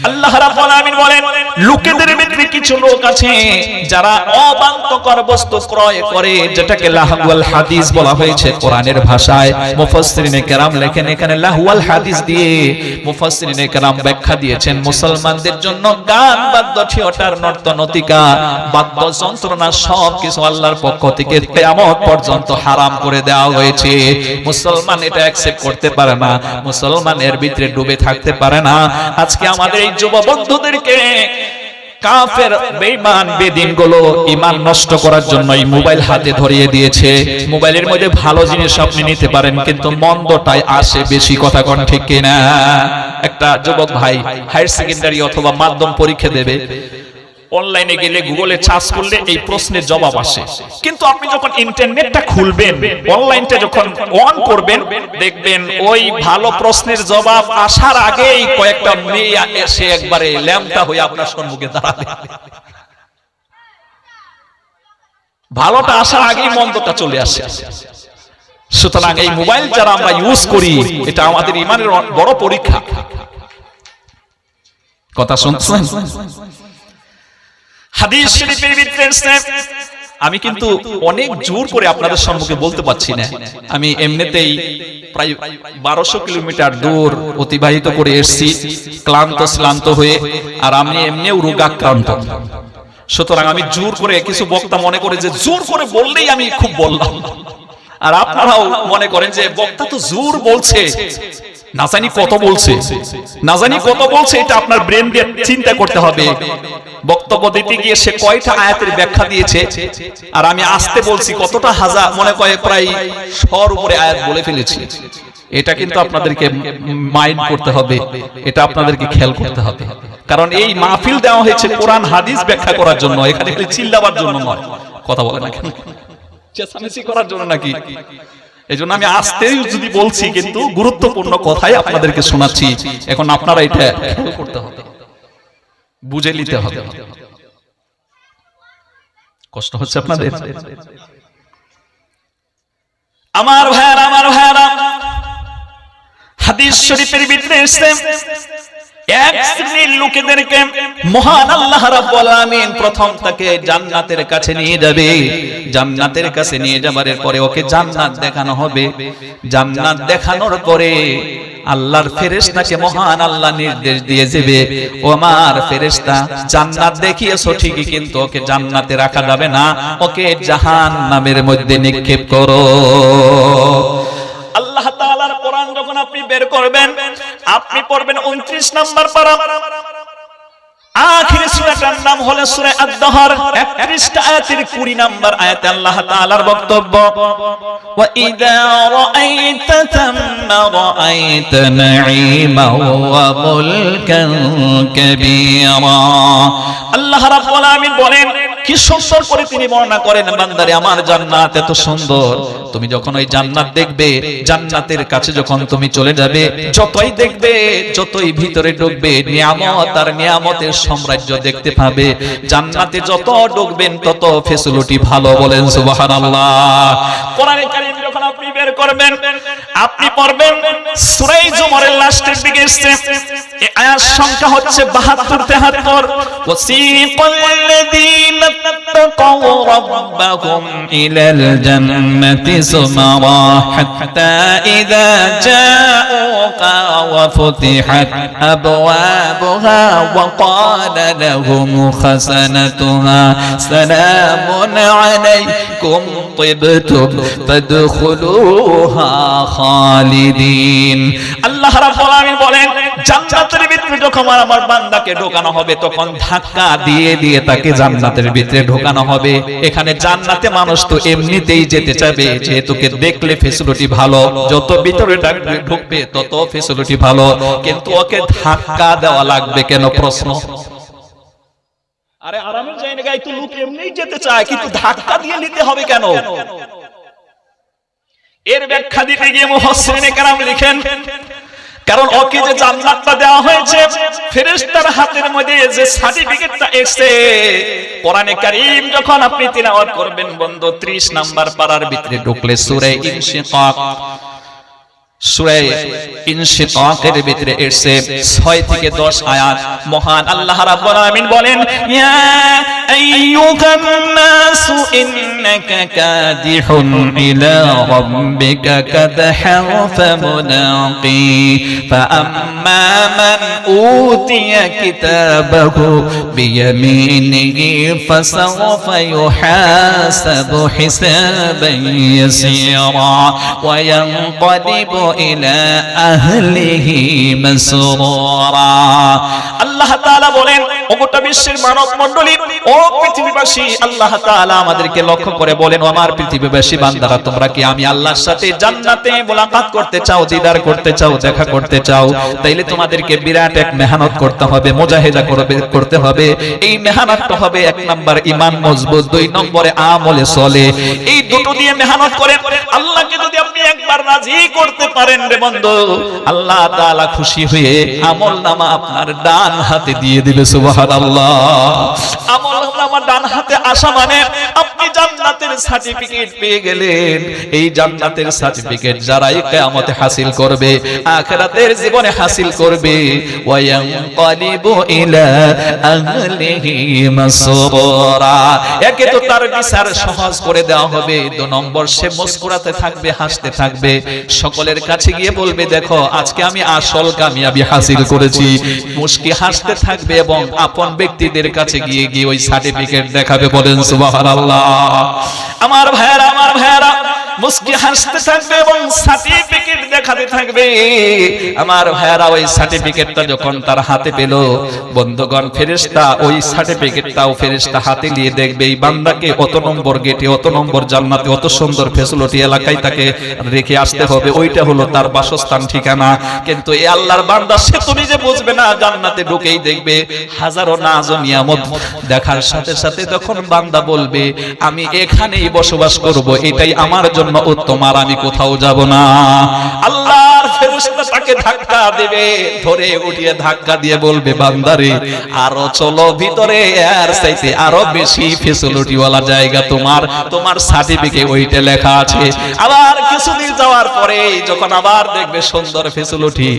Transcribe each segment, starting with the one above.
আল্লাহ রাব্বুল আলামিন বলেন লোকেদের ভিতরে কিছু লোক আছে যারা অবান্তকর বস্তু ক্রয় করে, যেটাকে লাহওয়াল হাদিস বলা হয়েছে কোরআনের ভাষায়। মুফাসসিরিনে কেরাম লেখেন এখানে লাহওয়াল হাদিস দিয়ে মুফাসসিরিনে কেরাম ব্যাখ্যা দিয়েছেন মুসলমানদের জন্য গান, বাদ্য, থিয়েটার, নর্তনতিকা, বাদ্যযন্ত্রণা সব কিছু আল্লাহর পক্ষ থেকে কিয়ামত পর্যন্ত হারাম করে দেওয়া হয়েছে। মুসলমান এটা অ্যাকসেপ্ট করতে পারে না, মুসলমান এর ভিতরে ডুবে থাকতে পারে না। আজকে আমাদের এই যুব বন্ধুদেরকে কাফের বেঈমান বেদিনগুলো ঈমান নষ্ট করার জন্য এই মোবাইল হাতে ধরিয়ে দিয়েছে। মোবাইলের মধ্যে ভালো জিনিস আপনি নিতে পারেন, কিন্তু মন্দটাই আসে বেশি। কথা কোন ঠিক কিনা? একটা যুবক ভাই হায়ার সেকেন্ডারি অথবা মাধ্যমিক পরীক্ষা দেবে, অনলাইনে গেলে গুগলে সার্চ করলে এই প্রশ্নের জবাব আসে, কিন্তু আপনি যখন ইন্টারনেটটা খুলবেন, অনলাইনটা যখন অন করবেন, দেখবেন ওই ভালো প্রশ্নের জবাব আসার আগেই কয়েকটা মেয়ে এসে একবারে ল্যাংটা হয়ে আপনার সম্মুখে দাঁড়াবে। ভালোটা আসার আগেই মন্দটা চলে আসে। সুতরাং এই মোবাইল যারা আমরা ইউজ করি, এটা আমাদের ঈমানের বড় পরীক্ষা। কথা শুনছেন? হাদিস শরীফের ভিতরে আমি কিন্তু অনেক জোর করে আপনাদের সম্মুখে বলতে পারছি না। আমি এমনিতেই প্রায় 1200 কিলোমিটার দূর অতিবাহিত করে এসেছি ক্লান্ত হয়ে, আর আমি এমনিও রোগাক্রান্ত। সুতরাং আমি জোর করে, কিছু বক্তা মনে করে যে জোর করে বললেই আমি খুব বললাম, আর আপনারাও মনে করেন যে বক্তা তো জোর বলছে, না জানি কত বলছে, না জানি কত বলছে। এটা আপনার ব্রেন দিয়ে চিন্তা করতে হবে। বক্তব্য দিতে গিয়ে সে কয়টা আয়াতের ব্যাখ্যা দিয়েছে, আর আমি আসতে বলছি কতটা হাজার, মনে করে প্রায় 100 উপরে আয়াত বলে ফেলেছি। এটা কিন্তু আপনাদেরকে মাইন্ড করতে হবে, এটা আপনাদেরকে খেয়াল করতে হবে। কারণ এই মাহফিল দেওয়া হয়েছে কোরআন হাদিস ব্যাখ্যা করার জন্য, এখানে চিল্লাবার জন্য নয়। কথা বলে না কেন? চেঁচামেচি করার জন্য নাকি? এই জন্য আমি আসতেই যদি বলছি, কিন্তু গুরুত্বপূর্ণ কথাই আপনাদেরকে শোনাচ্ছি। এখন আপনারা এটা খেয়াল করতে হবে, বুঝে নিতে হবে। কষ্ট হচ্ছে আপনাদের? আমার ভাইয়ারা, হাদিস শরীফের ভিতরে এসেছে এক শ্রেণীর লোকেদেরকে মহান আল্লাহ রাব্বুল আলামিন প্রথম তাকে জান্নাতের কাছে নিয়ে যাবে। জান্নাতের কাছে নিয়ে যাবার পরে ওকে জান্নাত দেখানো হবে। জান্নাত দেখানোর পরে আল্লাহর ফেরেশতাকে মহান আল্লাহ নির্দেশ দিয়ে যাবে, ও আমার ফেরেশতা, জান্নাত দেখিয়েছো ঠিকই, কিন্তু ওকে জান্নাতে রাখা যাবে না, ওকে জাহান্নামের মধ্যে নিক্ষেপ করো। আল্লাহ তাআলার কোরআন যখন আপনি বের করবেন, আপনি পড়বেন 29 নাম্বার পারা, আখির সূরাটার নাম হলো সূরা আদ-দাহর, 31টা আয়াতের 20 নাম্বার আয়াতে আল্লাহ তাআলার বক্তব্য, ওয়া ইযা রাআইতা তাম্মা রাআইতা নাঈমা ওয়া মুলকান কাবীরা। আল্লাহ রাব্বুল আলামিন বলেন, কি সুন্দর করে তিনি বর্ণনা করেন, বান্দারে আমার জান্নাত এত সুন্দর, তুমি যখন ওই জান্নাত দেখবে, জান্নাতের কাছে যখন তুমি চলে যাবে, যতই দেখবে, যতই ভিতরে ঢুকবে, নিয়ামত আর নিয়ামতের সাম্রাজ্য দেখতে পাবে। জান্নাতে যত ঢুকবেন তত ফ্যাসিলিটি ভালো। বলেন সুবহানাল্লাহ। কোরআনে কারীম যখন আপনি বের করবেন, আপনি পড়বেন সূরা জুমারের লাস্টের দিকে এসেছে, এই আয়াত সংখ্যা হচ্ছে 72-73, ওয়াসিকাল্লাযীনা তাকাউ রাব্বাহুম ইলাল জান্নাতি যুমারা হাত্তা ইযা জাউকা ওয়া ফুতিহাত আবওয়াবুহা ওয়া ক্বালা লাহুম খাসানাতুহা সালামুন আলাইকুম তিবতুম ফাদখুলুহা খালিদিন। আল্লাহ রাব্বুল আলামিন বলেন, জান্নাতের ভিতরে যখন আমার বান্দাকে ঢোকানো হবে, তখন ধাক্কা দিয়ে দিয়ে তাকে জান্নাতের ভিতরে ঢোকানো হবে। এখানে জান্নাতে মানুষ তো এমনিতেই যেতে চাবে, যেহেতু কে দেখলে ফ্যাসিলিটি ভালো, যত ভিতরে ঢুকবে তত ফ্যাসিলিটি ভালো, কিন্তু ওকে ধাক্কা দেওয়া লাগবে কেন? প্রশ্ন। আরে আরামের জায়গায় তো লোক এমনিই যেতে চায়, কিন্তু ধাক্কা দিয়ে নিতে হবে কেন? এর ব্যাখ্যা দিতে গিয়ে মুফাসসিরিনে কেরাম লিখেন, কারণ ওকে যে জান্নাতটা দেওয়া হয়েছে, ফেরেশতার হাতের মধ্যে যে সার্টিফিকেটটা এসেছে, কোরআনে কারীম যখন আপনি তিলাওয়াত করবেন বন্ধু, 30 নাম্বার পারার ভিতরে ঢুকলে সূরা ইনশিকাক, সূরা ইনশিকাকের ভিতরে এসে 6 থেকে 10 আয়াত মহান আল্লাহ রাব্বুল আলামিন বলেন, ইয়া আইয়ুহান নাসু ইন্নাকা কাদিহুন ইলা রাব্বিকা কাদহান ফামুলাকি ফাআম্মা মান উতিয়া কিতাবাহু বিয়ামিনিহি ফাসাওফা ইউহাসাবু হিসাবান ইয়াসীরা ওয়া ইয়ানকালিবু ইলা আহলিহি মাসরুরা। আল্লাহ তাআলা বলেন, ও গোটা বিশ্বের মানব মণ্ডলী, ও পৃথিবীবাসী, আল্লাহ তাআলা আমাদেরকে লক্ষ্য করে বলেন, ও আমার পৃথিবীবাসী বান্দারা, তোমরা কি আমি আল্লাহর সাথে জান্নাতে মোলাকাত করতে চাও, দিদার করতে চাও, দেখা করতে চাও? তাইলে তোমাদেরকে বিরাট এক মেহনত করতে হবে, মুজাহিদা করতে হবে। এই মেহনতটা হবে 1 নাম্বার ঈমান মজবুত, 2 নম্বরে আমলে সলে। এই দুটো দিয়ে মেহনত করেন। আল্লাহকে যদি আপনি একবার রাজি করতে পারেন রে বন্ধু, আল্লাহ তাআলা খুশি হয়ে আমলনামা আপনার ডান হাতে দিয়ে দিবে। সুবহানাল্লাহ। আমলনামা ডান হাতে আসা মানে আপনি জান্নাতের সার্টিফিকেট পেয়ে গেলেন। এই জান্নাতের সার্টিফিকেট যারাই কিয়ামতে হাসিল করবে, আখিরাতের জীবনে হাসিল করবে, ওয়া ইয়ানকালিবু ইলা আহলিহি মাসরুরা। একে তো তার বিচার সহজ করে দেওয়া হবে, 2 নম্বর সে মুস্কুরাতে থাকবে, হাসতে থাকবে, সকলের কাছে গিয়ে বলবে, দেখো আজকে আমি আসল কামিয়াবি হাসিল করেছি। মুস্কি হাসতে থাকবে এবং আপন ব্যক্তিদের কাছে গিয়ে ওই সার্টিফিকেট দেখাবে। বলেন সুবহানাল্লাহ। আমার ভাইরা মুস্কি হাসতে থাকবে এবং সার্টিফিকেট দেখাতে থাকবে। আমার ভাইরা ওই সার্টিফিকেটটা যখন তার হাতে পেল, বন্ধুগণ, ফেরেশতা ওই সার্টিফিকেটটাও ফেরেশতা হাতে নিয়ে দেখবে এই বান্দাকে অত নম্বর গেটে, অত নম্বর জান্নাতে, অত সুন্দর ফ্যাসিলিটি এলাকায় তাকে রেখে আসতে হবে, ওইটা হলো তার বাসস্থান, ঠিকানা। কিন্তু এই আল্লাহর বান্দা সে তো নিজে বুঝবে না, জান্নাতে ঢুকেই দেখবে হাজারো নাজ ও নিয়ামত। দেখার সাথে সাথে তখন বান্দা বলবে, আমি এখানেই বসবাস করব, এটাই আমার জন্য উত্তম, আর আমি কোথাও যাব না। আল্লাহর ফেরেশতা তাকে ধাক্কা দেবে, ধরে উঠিয়ে ধাক্কা দিয়ে বলবে, বান্দারে আরো চলো ভিতরে, এর চাইতে আরো বেশি ফ্যাসিলিটি ওয়ালা জায়গা তোমার সার্টিফিকেট ওইটা লেখা আছে। আবার কিছুদিন যাওয়ার পরে যখন আবার দেখবে সুন্দর ফ্যাসিলিটি,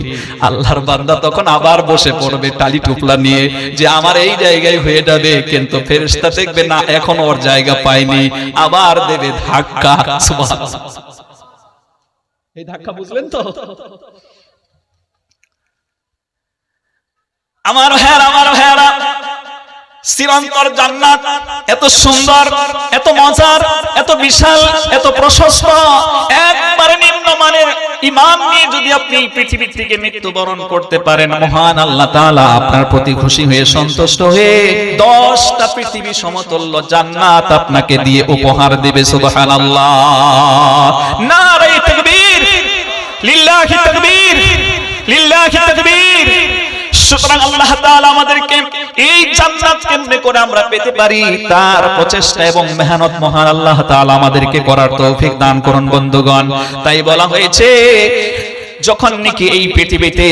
আল্লাহর বান্দা তখন আবার বসে পড়বে টালি টুপলা নিয়ে যে আমার এই জায়গায় হয়ে যাবে। কিন্তু ফেরেশতা দেখবে না, এখন ওর জায়গা পায়নি, আবার দেবে ধাক্কা। সুবহানাল্লাহ। এই ধাক্কা বুঝলেন তো? আমার ভাইরা, চিরন্তর জান্নাত এত সুন্দর, এত মজার, এত বিশাল, এত প্রশস্ত, একবারে নিম্নমানের ঈমান নিয়ে যদি আপনি পৃথিবী থেকে মৃত্যুবরণ করতে পারেন, মহান আল্লাহ তাআলা আপনার প্রতি খুশি হয়ে, সন্তুষ্ট হয়ে 10টা পৃথিবী সমতুল্য জান্নাত আপনাকে দিয়ে উপহার দিবে। সুবহানাল্লাহ। নারে তাকবীর, লিল্লাহি তাকবীর, লিল্লাহি তাকবীর। সুতরাং আল্লাহ তাআলা আমাদেরকে এই জান্নাত কেমনে করে আমরা পেতে পারি তার প্রচেষ্টা এবং মেহনত মহান আল্লাহ তাআলা আমাদেরকে করার তৌফিক দান করুন বন্ধুগণ। তাই বলা হয়েছে, যখন নাকি এই পৃথিবীতে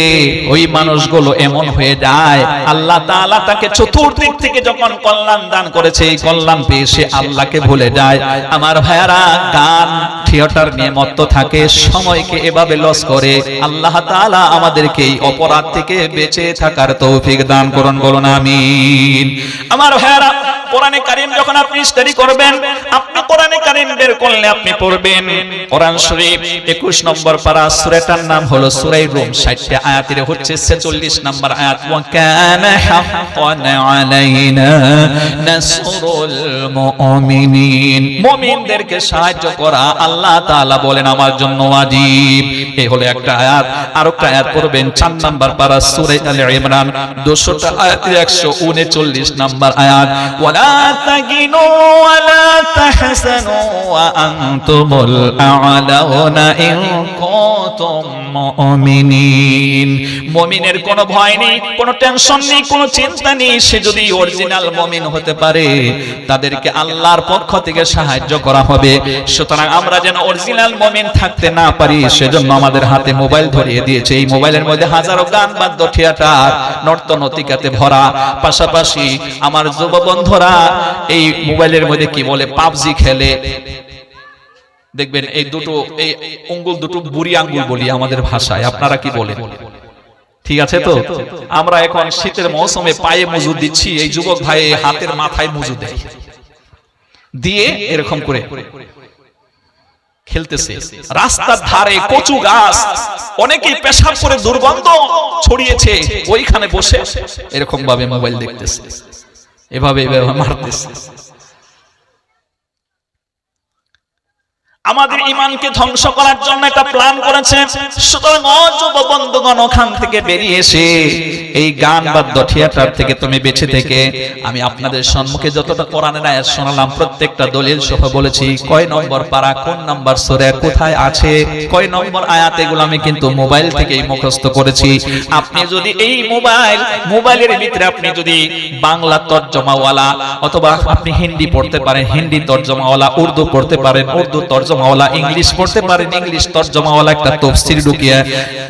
ওই মানুষগুলো এমন হয়ে যায়, আল্লাহ তাআলা তাকে চতুর্দিক থেকে যখন কল্যাণ দান করেছে, এই কল্যাণ পেয়ে সে আল্লাহকে ভুলে যায়। আমার ভাইয়ারা, গান থিয়েটার নিয়ে মত্ত থাকে, সময়কে এভাবে লস করে। আল্লাহ তাআলা আমাদেরকে এই অপরাধ থেকে বেঁচে থাকার তৌফিক দান করুন, বলুন আমিন। আমার ভাইয়ারা, কোরআনে কারীম যখন আপনি স্টাডি করবেন, আপনি কোরআনে কারীম বের করলে আপনি পড়বেন কোরআন শরীফ 21 নম্বর পারা, সূরাটার নাম হলো সূরা রুম, 60টা আয়াতের হচ্ছে 46 নম্বর আয়াত, ওয়া কানা হাক্কান আলাইনা নাসরুল মুমিনিন। মুমিনদেরকে সাহায্য করা আল্লাহ তাআলা বলেন আমার জন্য ওয়াজিব। এই হলো একটা আয়াত। আরেকটা আয়াত পড়বেন 4 নম্বর পারা সূরা আলে ইমরান 200টা আয়াতের 139 নম্বর আয়াত, ওয়ালা তাগিনু ওয়ালা তাহসানু ওয়া আনতুমুল আ'লাউনা ইন কুনতুম মুমিনিন। মুমিনের কোনো ভয় নেই, কোনো টেনশন নেই, কোনো চিন্তা নেই। সে যদি অরিজিনাল মুমিন হতে পারে, তাদেরকে আল্লাহর পক্ষ থেকে সাহায্য করা হবে। সুতরাং আমরা যেন অরিজিনাল মুমিন থাকতে না পারি, সেজন্য আমাদের হাতে মোবাইল ধরিয়ে দিয়েছে। এই মোবাইলের মধ্যে হাজারো গান, বাদ্য, থিয়েটার, নর্তনতিকাতে ভরা। পাশাপাশি আমার যুব বন্ধুরা এই মোবাইলের মধ্যে কি বলে, পাবজি খেলে, দেখবেন এই দুটো এই আঙ্গুল দুটো বুড়ি আঙ্গুল বলি আমাদের ভাষায়, আপনারা কি বলেন? ঠিক আছে তো? আমরা এখন শীতের মৌসুমে পায়ে মুজু দিচ্ছি, এই যুবক ভাই হাতের মাথায় মুজু দেয়, দিয়ে এরকম করে খেলতেছে। রাস্তার ধারে কচু গাছ, অনেকেই পেশাব করে দুর্গন্ধ ছড়িয়েছে, ওইখানে বসে এরকম ভাবে মোবাইল দেখতেছে, এভাবে মারতেছে। আমাদের ঈমানকে ধ্বংস করার জন্য একটা প্ল্যান করেছে। সুতরাং যুব বন্ধুগণ, ওখান থেকে বেরিয়ে এসে এই গান বাদ্য থিয়েটার থেকে তুমি বেঁচে থেকে আমি আপনাদের সম্মুখে যতটা কোরআনের আয়াত শোনালাম, প্রত্যেকটা দলিল সহ বলেছি কয় নম্বর পারা, কোন নাম্বার সূরা কোথায় আছে, কয় নম্বর আয়াত, এগুলো আমি কিন্তু মোবাইল থেকেই মুখস্থ করেছি। আপনি যদি এই মোবাইলের ভিতরে আপনি যদি বাংলা তরজমাওয়ালা অথবা আপনি হিন্দি পড়তে পারেন, হিন্দি তরজমাওয়ালা, উর্দু পড়তে পারেন, উর্দু তরজমাওয়ালা, ইংলিশ পড়তে পারেন, ইংলিশ তরজমাওয়ালা একটা তাফসীর ঢুকিয়ে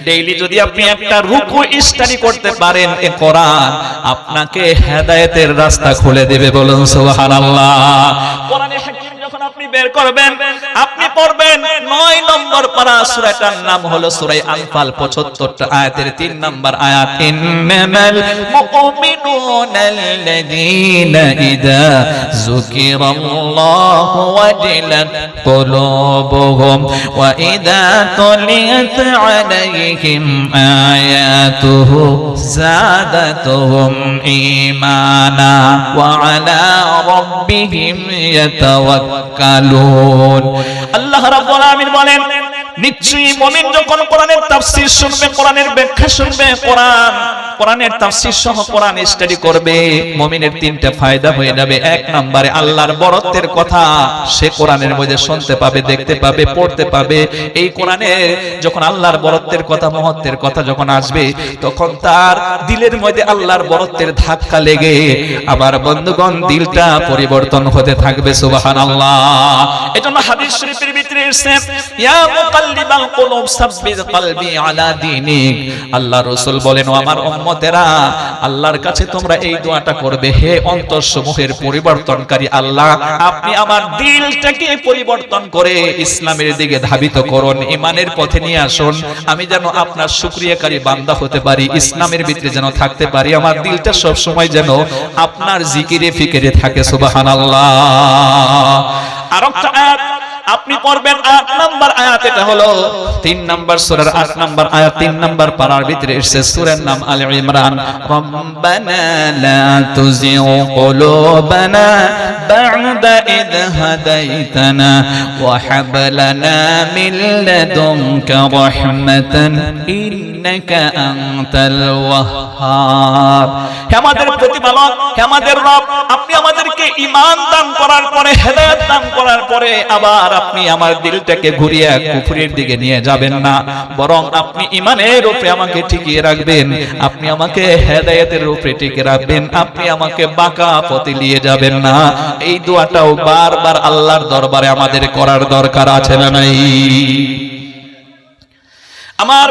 ডেইলি যদি আপনি একটা রুকু স্টাডি করতে পারেন, এই কোরআন আপনাকে হেদায়েতের রাস্তা খুলে দেবে। বলুন সুবহানাল্লাহ। কোরআনে হাকিম যখন আপনি বের করবেন, আপনি পড়বেন 9 নম্বর পারা, সূরাটার নাম হলো সূরা আনফাল, 75টা আয়াতের 3 নম্বর আয়াত, ইন্নামাল মুমিনুনাল্লাযীনা ইযা যুকিরাল্লাহু ওয়াজিলাত কুলুবুহুম ওয়া ইযা তুলিয়াত আলাইহিম আয়াতুহু যাদাতুহুম ঈমানা ওয়া আলা রাব্বিহিম ইয়াতাওয়াক্কালুন। আল্লাহ রাব্বুল আলামিন বলেন, নিশ্চয়ই মুমিন যখন কোরআনের তাফসীর শুনবে, কোরআনের ব্যাখ্যা শুনবে, কোরআনের তাফসীর সহ কোরআন স্টাডি করবে, মুমিনের 3টা ফায়দা হয়ে যাবে। 1 নম্বরে আল্লাহর বরত্বের কথা সে কোরআনের মধ্যে শুনতে পাবে, দেখতে পাবে, পড়তে পাবে। এই কোরআনে যখন আল্লাহর বরত্বের কথা, মহত্বের কথা যখন আসবে, তখন তার দিলের মধ্যে আল্লাহর বরত্বের ধাক্কা লেগে আবার বন্ধুগণ দিলটা পরিবর্তন হতে থাকবে। সুবহানাল্লাহ। এজন্য হাদিস শরীফের ভিতরে এসেছে, ইয়া মুকাল্লিবাল কুলুব সাব্বিত কলবি আলা দীনিক। আল্লাহ রাসূল বলেন, ও আমার উম্মতেরা, আল্লাহর কাছে তোমরা এই দোয়াটা করবে, হে অন্তরসমূহের পরিবর্তনকারী আল্লাহ, আপনি আমার দিলটাকে পরিবর্তন করে ইসলামের দিকে ধাবিত করুন, ঈমানের পথে নিয়ে আসুন, আমি যেন আপনার শুকরিয়াকারী বান্দা হতে পারি, ইসলামের ভিতরে যেন থাকতে পারি, আমার দিলটা সব সময় যেন আপনার জিকিরে ফিকিরে থাকে। সুবহানাল্লাহ। আরেকটা আয়াত আপনি পড়বেন, 8 নম্বর আয়াত, এটা হলো 3 নম্বর সূরার 8 নম্বর আয়াত, 3 নম্বর পারার ভিতরে এসেছে, সূরার নাম আলে ইমরান। রব্বানা লা তুযিগ কুলুবানা বা'দা ইদ হাদাইতানা ওয়া হাব লানা মিন লাদুনকা রাহমাতান ইন্নাকা আনতাল ওয়াহ্হাব। হে আমাদের প্রতিপালক, হে আমাদের রব, আপনি আমাদেরকে ঈমান দান করার পরে, হেদায়েত দান করার পরে আবার আপনি আমার দিলটাকে ঘুরিয়ে কুফরের দিকে নিয়ে যাবেন না, বরং আপনি ঈমানের উপরে আমাকে টিকিয়ে রাখবেন, আপনি আমাকে হেদায়েতের উপরে টিকিয়ে রাখবেন, আপনি আমাকে বাঁকা পথে নিয়ে যাবেন না। এই দোয়াটাও বারবার আল্লাহর দরবারে আমাদের করার দরকার আছে না নাই? আমার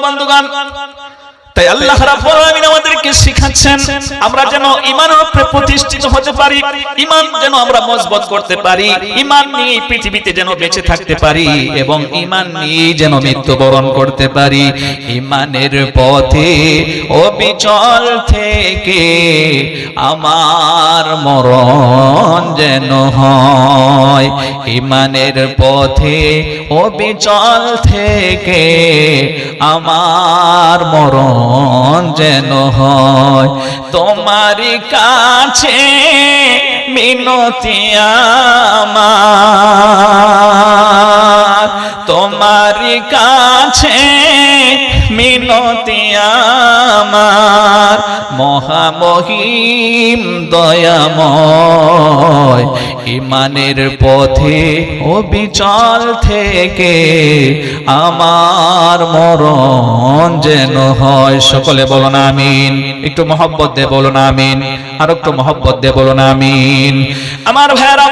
বন্ধুগণ, তাই আল্লাহ রাব্বুল আলামিন আমাদেরকে শিখাচ্ছেন আমরা যেন ঈমানের উপরে প্রতিষ্ঠিত হতে পারি, ঈমান যেন আমরা মজবুত করতে পারি, ঈমান নিয়ে পৃথিবীতে যেন বেঁচে থাকতে পারি এবং ঈমান নিয়ে যেন মৃত্যুবরণ করতে পারি। ঈমানের পথে অবিচল থেকে আমার মরণ যেন হয়, ঈমানের পথে অবিচল থেকে আমার মরণ যেন হয়। তোমার কাছে মিনতি আমার, তোমার কাছে মিনতি আমার, মহামহিম দয়াময়, ঈমানের পথে অবিচল থেকে আমার মরণ যেন হয়। সকলে বলুন আমিন। একটু মহব্বত দিয়ে বলুন আমিন, আর একটু মহব্বত দিয়ে বলুন আমিন। আমার ভাইরা,